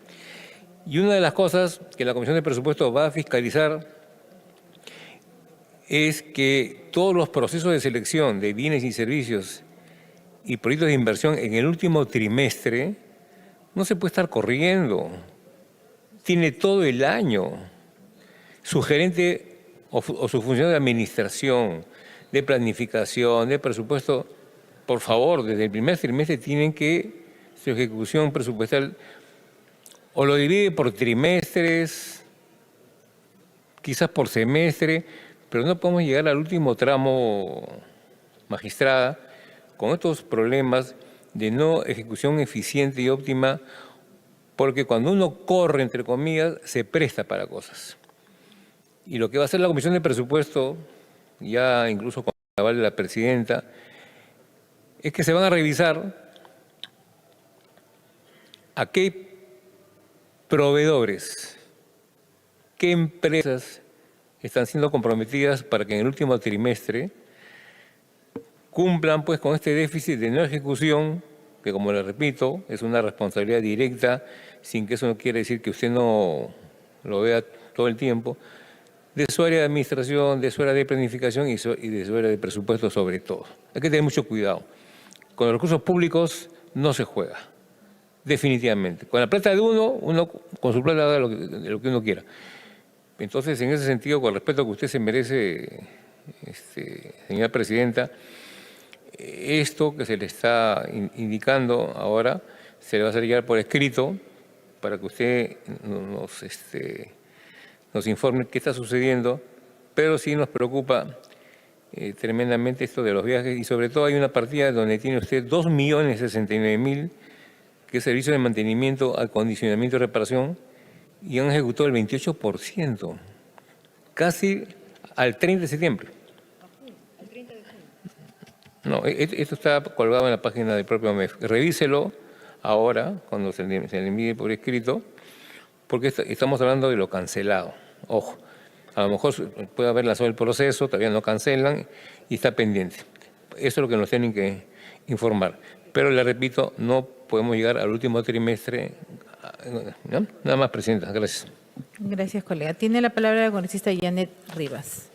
Y una de las cosas que la Comisión de Presupuestos va a fiscalizar es que todos los procesos de selección de bienes y servicios y proyectos de inversión en el último trimestre no se puede estar corriendo. Tiene todo el año. Su gerente o su función de administración, de planificación, de presupuesto, por favor, desde el primer trimestre tienen que su ejecución presupuestal o lo divide por trimestres, quizás por semestre, pero no podemos llegar al último tramo, magistrada, con estos problemas de no ejecución eficiente y óptima, porque cuando uno corre, entre comillas, se presta para cosas. Y lo que va a hacer la Comisión de Presupuesto, ya incluso con el aval de la presidenta, es que se van a revisar a qué proveedores, qué empresas están siendo comprometidas para que en el último trimestre cumplan pues con este déficit de no ejecución, que como le repito, es una responsabilidad directa, sin que eso no quiere decir que usted no lo vea todo el tiempo, de su área de administración, de su área de planificación y de su área de presupuesto sobre todo. Hay que tener mucho cuidado. Con los recursos públicos no se juega, definitivamente. Con la plata de uno con su plata haga lo que uno quiera. Entonces, en ese sentido, con el respeto que usted se merece, señora presidenta, esto que se le está indicando ahora se le va a hacer llegar por escrito para que usted nos informe qué está sucediendo, pero sí nos preocupa tremendamente esto de los viajes y sobre todo hay una partida donde tiene usted 2.069.000, que es servicio de mantenimiento, acondicionamiento y reparación, y han ejecutado el 28%, casi al 30 de septiembre. No, esto está colgado en la página del propio MEF. Revíselo ahora, cuando se le envíe por escrito, porque estamos hablando de lo cancelado. Ojo, a lo mejor puede haber lanzado el proceso, todavía no cancelan y está pendiente. Eso es lo que nos tienen que informar. Pero le repito, no podemos llegar al último trimestre. ¿No? Nada más, Presidenta. Gracias. Gracias, colega. Tiene la palabra la congresista Janet Rivas.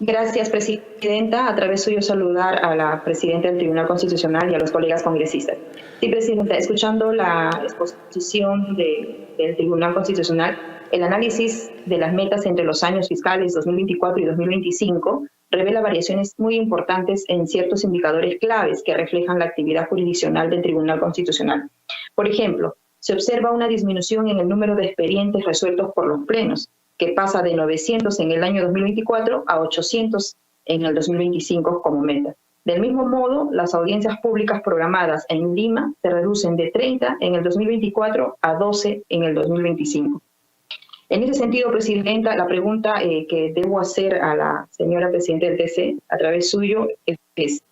Gracias, Presidenta. A través suyo saludar a la Presidenta del Tribunal Constitucional y a los colegas congresistas. Sí, Presidenta, escuchando la exposición del Tribunal Constitucional, el análisis de las metas entre los años fiscales 2024 y 2025 revela variaciones muy importantes en ciertos indicadores claves que reflejan la actividad jurisdiccional del Tribunal Constitucional. Por ejemplo, se observa una disminución en el número de expedientes resueltos por los plenos, que pasa de 900 en el año 2024 a 800 en el 2025 como meta. Del mismo modo, las audiencias públicas programadas en Lima se reducen de 30 en el 2024 a 12 en el 2025. En ese sentido, Presidenta, la pregunta que debo hacer a la señora Presidenta del TC, a través suyo, es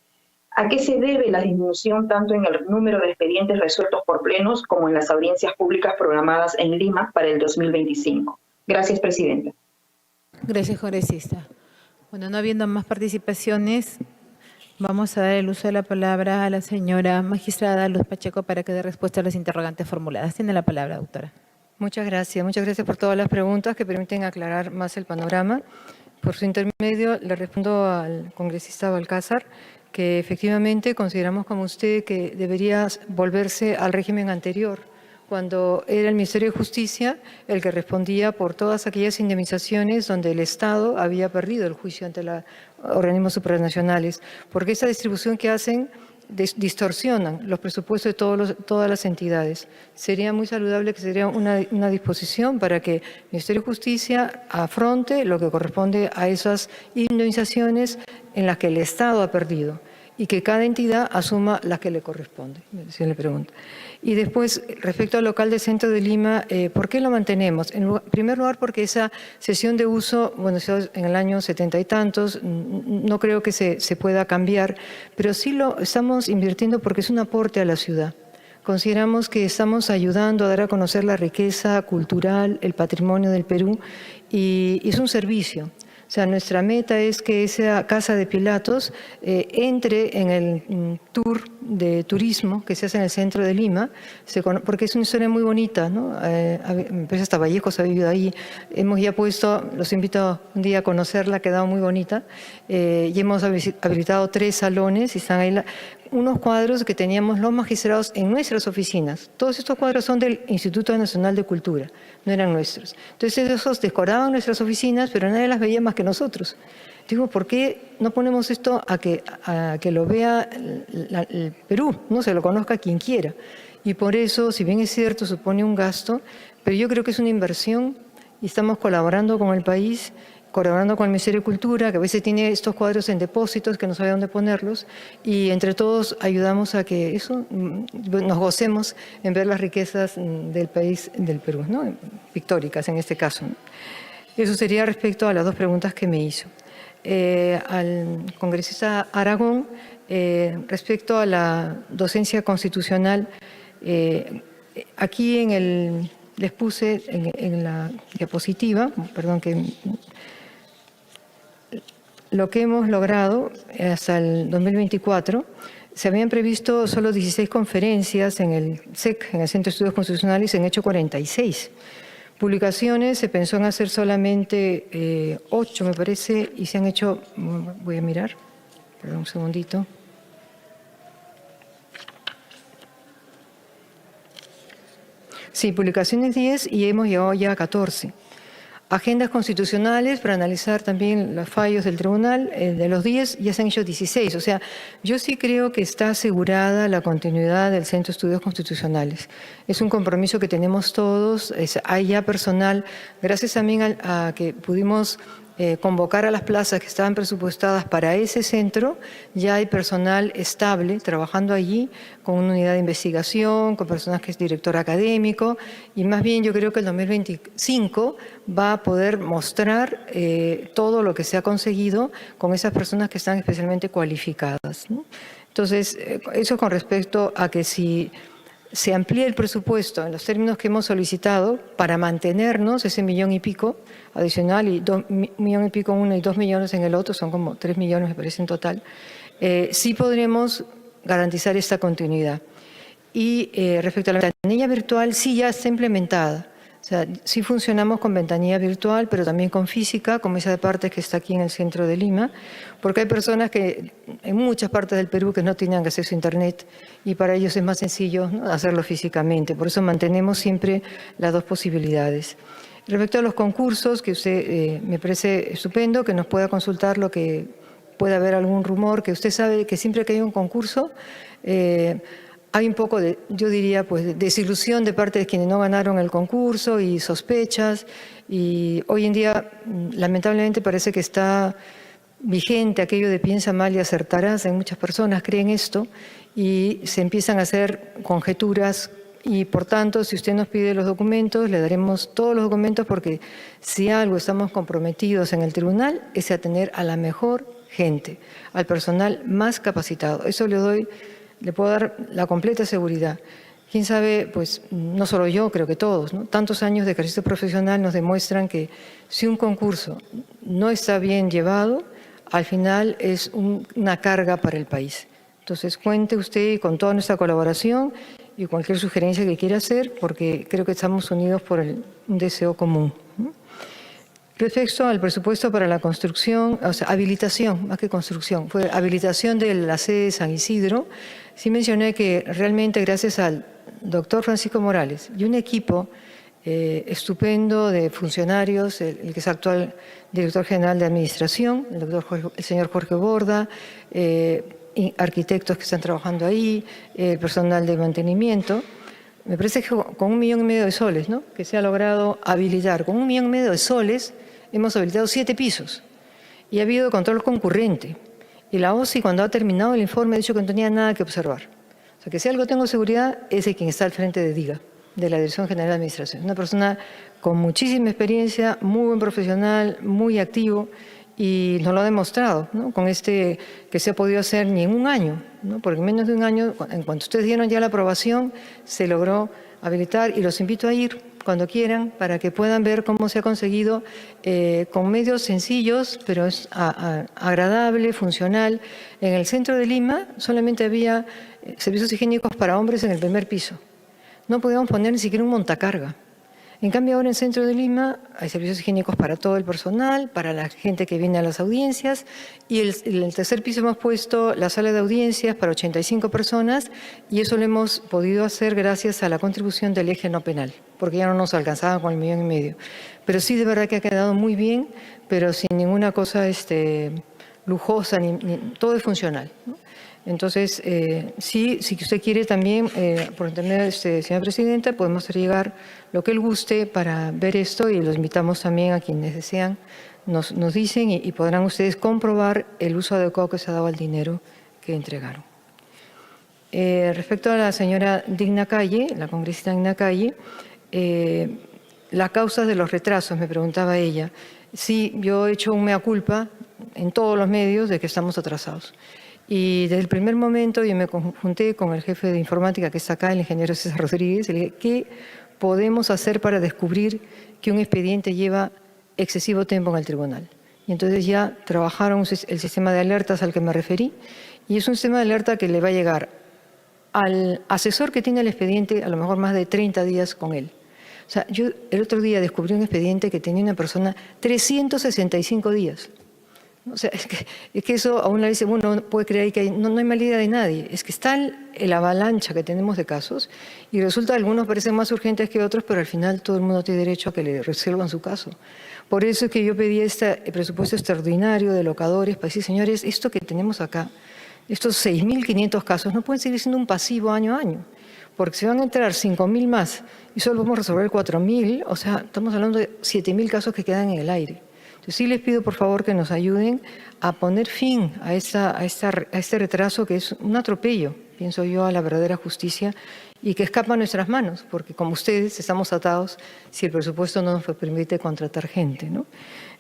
¿a qué se debe la disminución tanto en el número de expedientes resueltos por plenos como en las audiencias públicas programadas en Lima para el 2025? Gracias, Presidenta. Gracias, congresista. Bueno, no habiendo más participaciones, vamos a dar el uso de la palabra a la señora magistrada Luz Pacheco para que dé respuesta a las interrogantes formuladas. Tiene la palabra, doctora. Muchas gracias por todas las preguntas que permiten aclarar más el panorama. Por su intermedio, le respondo al congresista Balcázar que efectivamente consideramos como usted que debería volverse al régimen anterior, cuando era el Ministerio de Justicia el que respondía por todas aquellas indemnizaciones donde el Estado había perdido el juicio ante los organismos supranacionales, porque esa distribución que hacen distorsionan los presupuestos de todas las entidades. Sería muy saludable que sería una disposición para que el Ministerio de Justicia afronte lo que corresponde a esas indemnizaciones en las que el Estado ha perdido y que cada entidad asuma las que le corresponde, si le pregunto. Y después, respecto al local del centro de Lima, ¿por qué lo mantenemos? En primer lugar, porque esa cesión de uso, bueno, en el año 70 y tantos, no creo que se pueda cambiar, pero sí lo estamos invirtiendo porque es un aporte a la ciudad. Consideramos que estamos ayudando a dar a conocer la riqueza cultural, el patrimonio del Perú, y es un servicio. O sea, nuestra meta es que esa Casa de Pilatos entre en el tour de turismo que se hace en el centro de Lima, porque es una historia muy bonita, ¿no? Hasta Vallejos ha vivido ahí. Hemos ya puesto, los invito un día a conocerla, ha quedado muy bonita. Y hemos habilitado 3 salones y están ahí unos cuadros que teníamos los magistrados en nuestras oficinas. Todos estos cuadros son del Instituto Nacional de Cultura, no eran nuestros. Entonces esos decoraban nuestras oficinas, pero nadie las veía más que nosotros. Digo, ¿por qué no ponemos esto a que lo vea el Perú, no se lo conozca quien quiera? Y por eso, si bien es cierto, supone un gasto, pero yo creo que es una inversión y estamos colaborando con el país, colaborando con el Ministerio de Cultura, que a veces tiene estos cuadros en depósitos que no sabe dónde ponerlos, y entre todos ayudamos a que eso nos gocemos en ver las riquezas del país del Perú, ¿no? Pictóricas en este caso, ¿no? Eso sería respecto a las 2 preguntas que me hizo. Al congresista Aragón, respecto a la docencia constitucional, aquí les puse en la diapositiva, perdón, que lo que hemos logrado hasta el 2024, se habían previsto solo 16 conferencias en el CEC, en el Centro de Estudios Constitucionales, y se han hecho 46. Publicaciones se pensó en hacer solamente 8, me parece, y se han hecho, voy a mirar, perdón un segundito. Sí, publicaciones 10 y hemos llegado ya a 14. Agendas constitucionales para analizar también los fallos del tribunal, de los 10 ya se han hecho 16. O sea, yo sí creo que está asegurada la continuidad del Centro de Estudios Constitucionales. Es un compromiso que tenemos todos, hay ya personal, gracias también a que pudimos convocar a las plazas que estaban presupuestadas para ese centro, ya hay personal estable trabajando allí con una unidad de investigación, con personas que es director académico, y más bien yo creo que el 2025 va a poder mostrar todo lo que se ha conseguido con esas personas que están especialmente cualificadas, ¿no? Entonces, eso con respecto a que si se amplía el presupuesto en los términos que hemos solicitado para mantenernos ese 1,5 millones adicional y 1,5 millones uno y 2 millones en el otro, son como 3 millones me parece en total, sí podremos garantizar esta continuidad. Y respecto a la ventanilla virtual, sí ya está implementada. O sea, sí funcionamos con ventanilla virtual, pero también con física, como esa de partes que está aquí en el centro de Lima, porque hay personas que en muchas partes del Perú que no tienen acceso a Internet y para ellos es más sencillo, ¿no?, hacerlo físicamente. Por eso mantenemos siempre las dos posibilidades. Respecto a los concursos, que usted me parece estupendo que nos pueda consultar lo que pueda haber algún rumor, que usted sabe que siempre que hay un concurso hay un poco de, yo diría, pues, desilusión de parte de quienes no ganaron el concurso y sospechas. Y hoy en día, lamentablemente, parece que está vigente aquello de piensa mal y acertarás. En muchas personas creen esto y se empiezan a hacer conjeturas. Y, por tanto, si usted nos pide los documentos, le daremos todos los documentos porque si algo estamos comprometidos en el tribunal es a tener a la mejor gente, al personal más capacitado. Eso le puedo dar la completa seguridad. Quién sabe, pues no solo yo, creo que todos, ¿no? Tantos años de ejercicio profesional nos demuestran que si un concurso no está bien llevado, al final es una carga para el país. Entonces, cuente usted con toda nuestra colaboración y cualquier sugerencia que quiera hacer, porque creo que estamos unidos por un deseo común, ¿no? Respecto al presupuesto para la construcción, o sea, habilitación, más que construcción, fue habilitación de la sede de San Isidro. Sí mencioné que realmente gracias al doctor Francisco Morales y un equipo estupendo de funcionarios, el que es actual director general de administración, el señor Jorge Borda, arquitectos que están trabajando ahí, personal de mantenimiento. Me parece que con 1,5 millones de soles, ¿no?, que se ha logrado habilitar. Con 1,5 millones de soles hemos habilitado 7 pisos y ha habido control concurrente. Y la OSI, cuando ha terminado el informe, ha dicho que no tenía nada que observar. O sea, que si algo tengo seguridad es de quien está al frente de DIGA, de la Dirección General de Administración. Una persona con muchísima experiencia, muy buen profesional, muy activo, y nos lo ha demostrado, ¿no?, con que se ha podido hacer ni en un año, ¿no?, porque en menos de un año, en cuanto ustedes dieron ya la aprobación, se logró habilitar, y los invito a ir cuando quieran para que puedan ver cómo se ha conseguido con medios sencillos, pero es agradable, funcional. En el centro de Lima solamente había servicios higiénicos para hombres en el primer piso. No podíamos poner ni siquiera un montacarga. En cambio, ahora en el centro de Lima hay servicios higiénicos para todo el personal, para la gente que viene a las audiencias, y en el tercer piso hemos puesto la sala de audiencias para 85 personas, y eso lo hemos podido hacer gracias a la contribución del eje no penal, porque ya no nos alcanzaba con el 1,5 millones. Pero sí, de verdad que ha quedado muy bien, pero sin ninguna cosa lujosa, todo es funcional, ¿no? Entonces, sí, si usted quiere también, por internet, señora presidenta, podemos hacer llegar lo que él guste para ver esto, y los invitamos también a quienes desean, nos dicen, y podrán ustedes comprobar el uso adecuado que se ha dado al dinero que entregaron. Respecto a la señora Digna Calle, la congresista Digna Calle, las causas de los retrasos, me preguntaba ella. Sí, yo he hecho un mea culpa en todos los medios de que estamos atrasados. Y desde el primer momento yo me conjunté con el jefe de informática que está acá, el ingeniero César Rodríguez, y le dije, ¿qué podemos hacer para descubrir que un expediente lleva excesivo tiempo en el tribunal? Y entonces ya trabajaron el sistema de alertas al que me referí, y es un sistema de alerta que le va a llegar al asesor que tiene el expediente a lo mejor más de 30 días con él. O sea, yo el otro día descubrí un expediente que tenía una persona 365 días. O sea, es que eso a uno le dice, bueno, no puede creer que no hay mala idea de nadie. Es que está el avalancha que tenemos de casos y resulta que algunos parecen más urgentes que otros, pero al final todo el mundo tiene derecho a que le resuelvan su caso. Por eso es que yo pedí este presupuesto extraordinario de locadores para decir, señores, esto que tenemos acá, estos 6.500 casos, no pueden seguir siendo un pasivo año a año, porque se van a entrar 5.000 más y solo vamos a resolver 4.000, o sea, estamos hablando de 7.000 casos que quedan en el aire. Entonces, sí les pido, por favor, que nos ayuden a poner fin a este retraso que es un atropello, pienso yo, a la verdadera justicia y que escapa a nuestras manos, porque como ustedes estamos atados si el presupuesto no nos permite contratar gente, ¿no?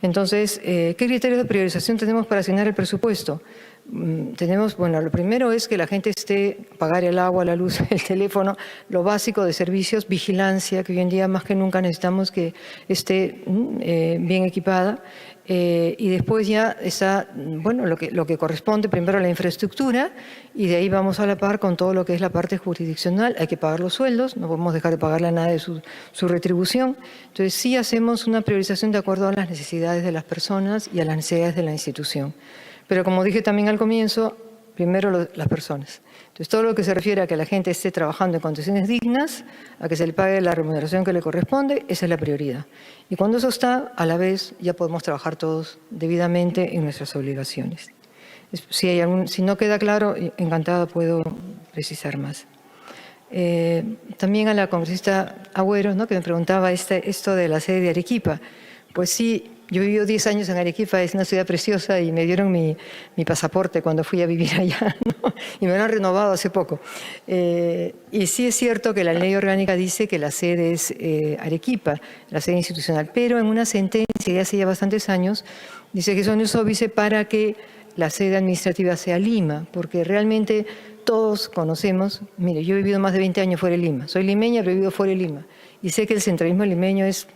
Entonces, ¿qué criterios de priorización tenemos para asignar el presupuesto? Tenemos, bueno, lo primero es que la gente pagar el agua, la luz, el teléfono, lo básico de servicios, vigilancia, que hoy en día más que nunca necesitamos que esté bien equipada. Y después ya está, bueno, lo que corresponde primero a la infraestructura y de ahí vamos a la par con todo lo que es la parte jurisdiccional. Hay que pagar los sueldos, no podemos dejar de pagarle a nadie su retribución. Entonces sí hacemos una priorización de acuerdo a las necesidades de las personas y a las necesidades de la institución. Pero como dije también al comienzo, primero las personas. Entonces todo lo que se refiere a que la gente esté trabajando en condiciones dignas, a que se le pague la remuneración que le corresponde, esa es la prioridad. Y cuando eso está, a la vez ya podemos trabajar todos debidamente en nuestras obligaciones. Si no queda claro, encantada puedo precisar más. También a la congresista Agüero, ¿no?, que me preguntaba esto de la sede de Arequipa. Pues sí, yo he vivido 10 años en Arequipa, es una ciudad preciosa y me dieron mi pasaporte cuando fui a vivir allá, ¿no? Y me lo han renovado hace poco. Y sí es cierto que la ley orgánica dice que la sede es Arequipa, la sede institucional, pero en una sentencia de hace ya bastantes años dice que son uso vice para que la sede administrativa sea Lima, porque realmente todos conocemos, mire, yo he vivido más de 20 años fuera de Lima, soy limeña, pero he vivido fuera de Lima, y sé que el centralismo limeño es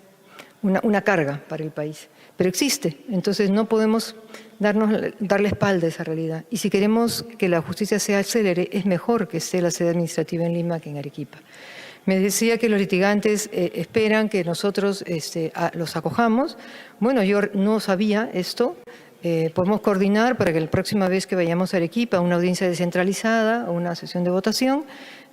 una carga para el país, pero existe, entonces no podemos darle espalda a esa realidad. Y si queremos que la justicia sea célere, es mejor que esté la sede administrativa en Lima que en Arequipa. Me decía que los litigantes esperan que nosotros los acojamos. Bueno, yo no sabía esto. Podemos coordinar para que la próxima vez que vayamos a Arequipa, a una audiencia descentralizada o una sesión de votación,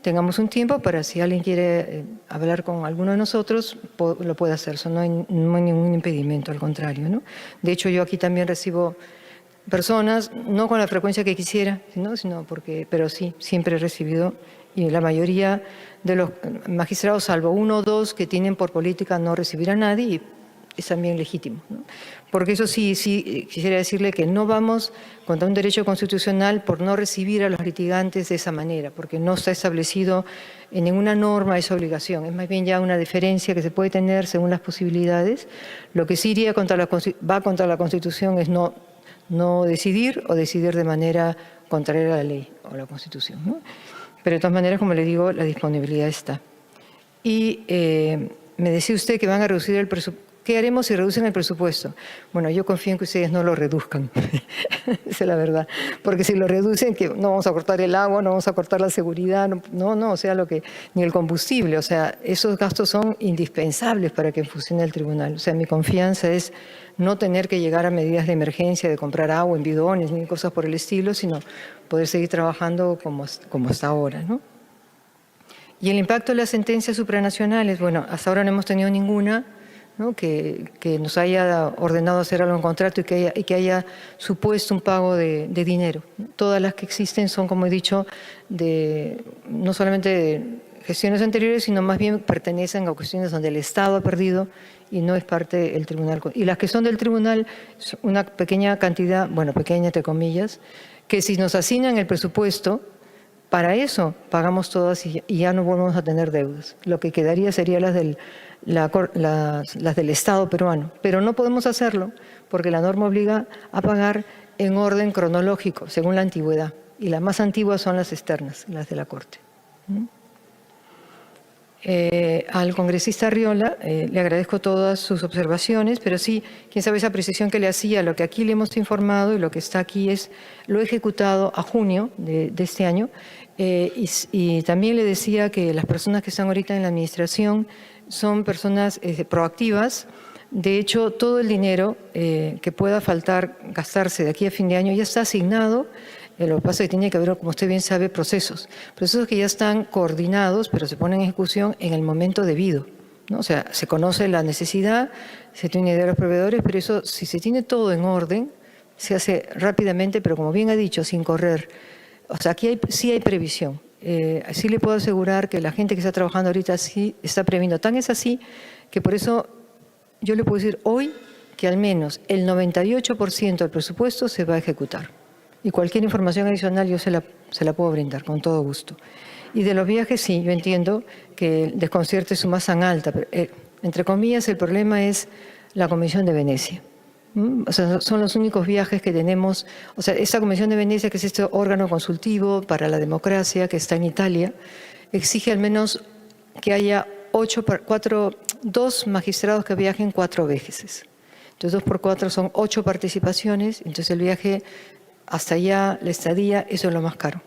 tengamos un tiempo para si alguien quiere hablar con alguno de nosotros, lo puede hacer. Eso no hay ningún impedimento, al contrario, ¿no? De hecho, yo aquí también recibo personas, no con la frecuencia que quisiera, pero sí, siempre he recibido, y la mayoría de los magistrados, salvo uno o dos que tienen por política no recibir a nadie, y es también legítimo, ¿no? Porque eso sí, quisiera decirle que no vamos contra un derecho constitucional por no recibir a los litigantes de esa manera, porque no está establecido en ninguna norma esa obligación. Es más bien ya una deferencia que se puede tener según las posibilidades. Lo que sí va contra la Constitución es no decidir o decidir de manera contraria a la ley o a la Constitución, ¿no? Pero de todas maneras, como le digo, la disponibilidad está. Y me decía usted que van a reducir el presupuesto. ¿Qué haremos si reducen el presupuesto? Bueno, yo confío en que ustedes no lo reduzcan, esa es la verdad, porque si lo reducen, que no vamos a cortar el agua, no vamos a cortar la seguridad, no, o sea, ni el combustible, o sea, esos gastos son indispensables para que funcione el tribunal. O sea, mi confianza es no tener que llegar a medidas de emergencia, de comprar agua en bidones, ni cosas por el estilo, sino poder seguir trabajando como hasta ahora, ¿no? Y el impacto de las sentencias supranacionales, bueno, hasta ahora no hemos tenido ninguna, ¿no?, que nos haya ordenado hacer algo en contrato y que haya supuesto un pago de dinero. Todas las que existen son, como he dicho, no solamente de gestiones anteriores, sino más bien pertenecen a cuestiones donde el Estado ha perdido y no es parte del tribunal. Y las que son del tribunal, una pequeña cantidad, bueno, pequeña entre comillas, que si nos asignan el presupuesto, para eso pagamos todas y ya no volvemos a tener deudas. Lo que quedaría sería las del Estado peruano, pero no podemos hacerlo porque la norma obliga a pagar en orden cronológico, según la antigüedad, y las más antiguas son las externas, las de la Corte. Al congresista Arriola le agradezco todas sus observaciones, pero sí, quién sabe esa precisión que le hacía, lo que aquí le hemos informado y lo que está aquí lo he ejecutado a junio de este año, y también le decía que las personas que están ahorita en la administración son personas proactivas. De hecho, todo el dinero que pueda gastarse de aquí a fin de año ya está asignado. Lo que pasa es que tiene que haber, como usted bien sabe, procesos que ya están coordinados, pero se ponen en ejecución en el momento debido, ¿no? O sea, se conoce la necesidad, se tiene idea de los proveedores, pero eso, si se tiene todo en orden, se hace rápidamente, pero como bien ha dicho, sin correr. O sea, aquí sí hay previsión. Sí le puedo asegurar que la gente que está trabajando ahorita sí está previendo. Tan es así que por eso yo le puedo decir hoy que al menos el 98% del presupuesto se va a ejecutar. Y cualquier información adicional yo se la puedo brindar con todo gusto. Y de los viajes, sí, yo entiendo que el desconcierto es suma tan alta, pero, entre comillas, el problema es la Comisión de Venecia. O sea, son los únicos viajes que tenemos. O sea, esta Comisión de Venecia, que es este órgano consultivo para la democracia que está en Italia, exige al menos que haya 2 magistrados que viajen 4 veces. Entonces, 2 por 4 son 8 participaciones. Entonces, el viaje hasta allá, la estadía, eso es lo más caro.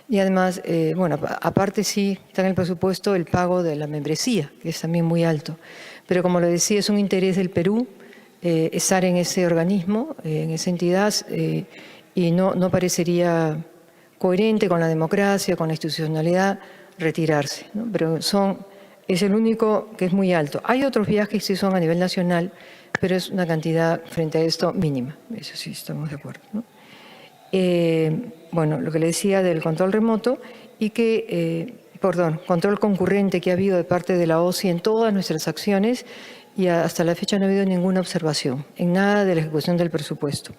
Y además, bueno, aparte sí está en el presupuesto el pago de la membresía, que es también muy alto. Pero como lo decía, es un interés del Perú estar en ese organismo, en esa entidad, y no parecería coherente con la democracia, con la institucionalidad, retirarse, ¿no? Pero es el único que es muy alto. Hay otros viajes que sí son a nivel nacional, pero es una cantidad frente a esto mínima. Eso sí, estamos de acuerdo, ¿no? Bueno, lo que le decía del control remoto y control concurrente que ha habido de parte de la OSCE en todas nuestras acciones y hasta la fecha no ha habido ninguna observación en nada de la ejecución del presupuesto.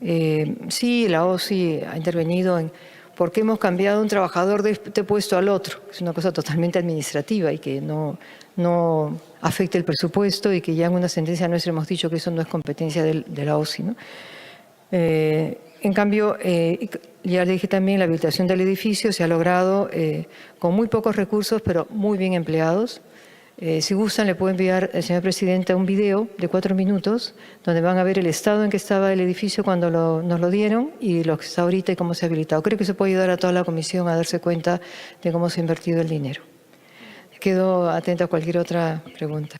Sí, la OSCE ha intervenido en por qué hemos cambiado un trabajador de este puesto al otro. Es una cosa totalmente administrativa y que no afecta el presupuesto y que ya en una sentencia nuestra hemos dicho que eso no es competencia de la OSCE, ¿no? En cambio, ya le dije también, la habilitación del edificio se ha logrado con muy pocos recursos, pero muy bien empleados. Si gustan, le puedo enviar, señora presidenta, un video de 4 minutos donde van a ver el estado en que estaba el edificio cuando nos lo dieron y lo que está ahorita y cómo se ha habilitado. Creo que eso puede ayudar a toda la comisión a darse cuenta de cómo se ha invertido el dinero. Quedo atenta a cualquier otra pregunta.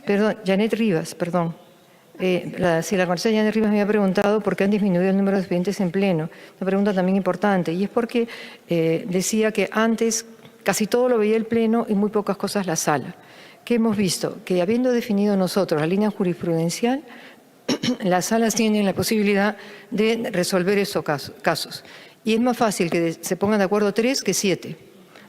Perdón, Janet Rivas, perdón. La congresista Janet Rivas me ha preguntado por qué han disminuido el número de expedientes en pleno. Una pregunta también importante, y es porque decía que antes casi todo lo veía el pleno y muy pocas cosas la sala. ¿Qué hemos visto? Que habiendo definido nosotros la línea jurisprudencial, las salas tienen la posibilidad de resolver esos casos. Y es más fácil que se pongan de acuerdo 3 que 7.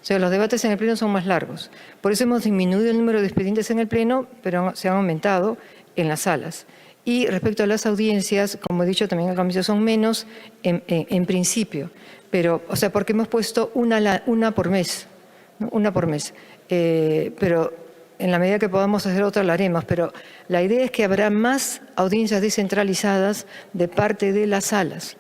O sea, los debates en el Pleno son más largos. Por eso hemos disminuido el número de expedientes en el Pleno, pero se han aumentado en las salas. Y respecto a las audiencias, como he dicho también en el Comisión, son menos en principio. Pero, o sea, porque hemos puesto una por mes, ¿no? Una por mes. Pero en la medida que podamos hacer otra, la haremos. Pero la idea es que habrá más audiencias descentralizadas de parte de las salas,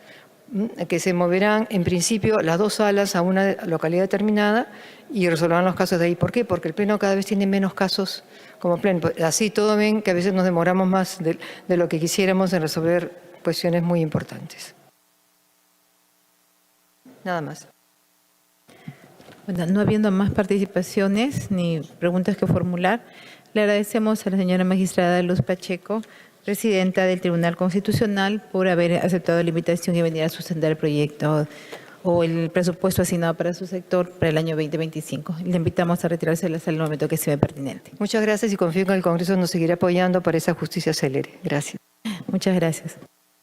que se moverán en principio las 2 salas a una localidad determinada y resolverán los casos de ahí. ¿Por qué? Porque el Pleno cada vez tiene menos casos como Pleno. Así todo ven que a veces nos demoramos más de lo que quisiéramos en resolver cuestiones muy importantes. Nada más. Bueno, no habiendo más participaciones ni preguntas que formular, le agradecemos a la señora magistrada Luz Pacheco, presidenta del Tribunal Constitucional, por haber aceptado la invitación y venir a sustentar el proyecto o el presupuesto asignado para su sector para el año 2025. Le invitamos a retirarse de la sala en el momento que sea pertinente. Muchas gracias y confío que el Congreso nos seguirá apoyando para esa justicia célere. Gracias. Muchas gracias.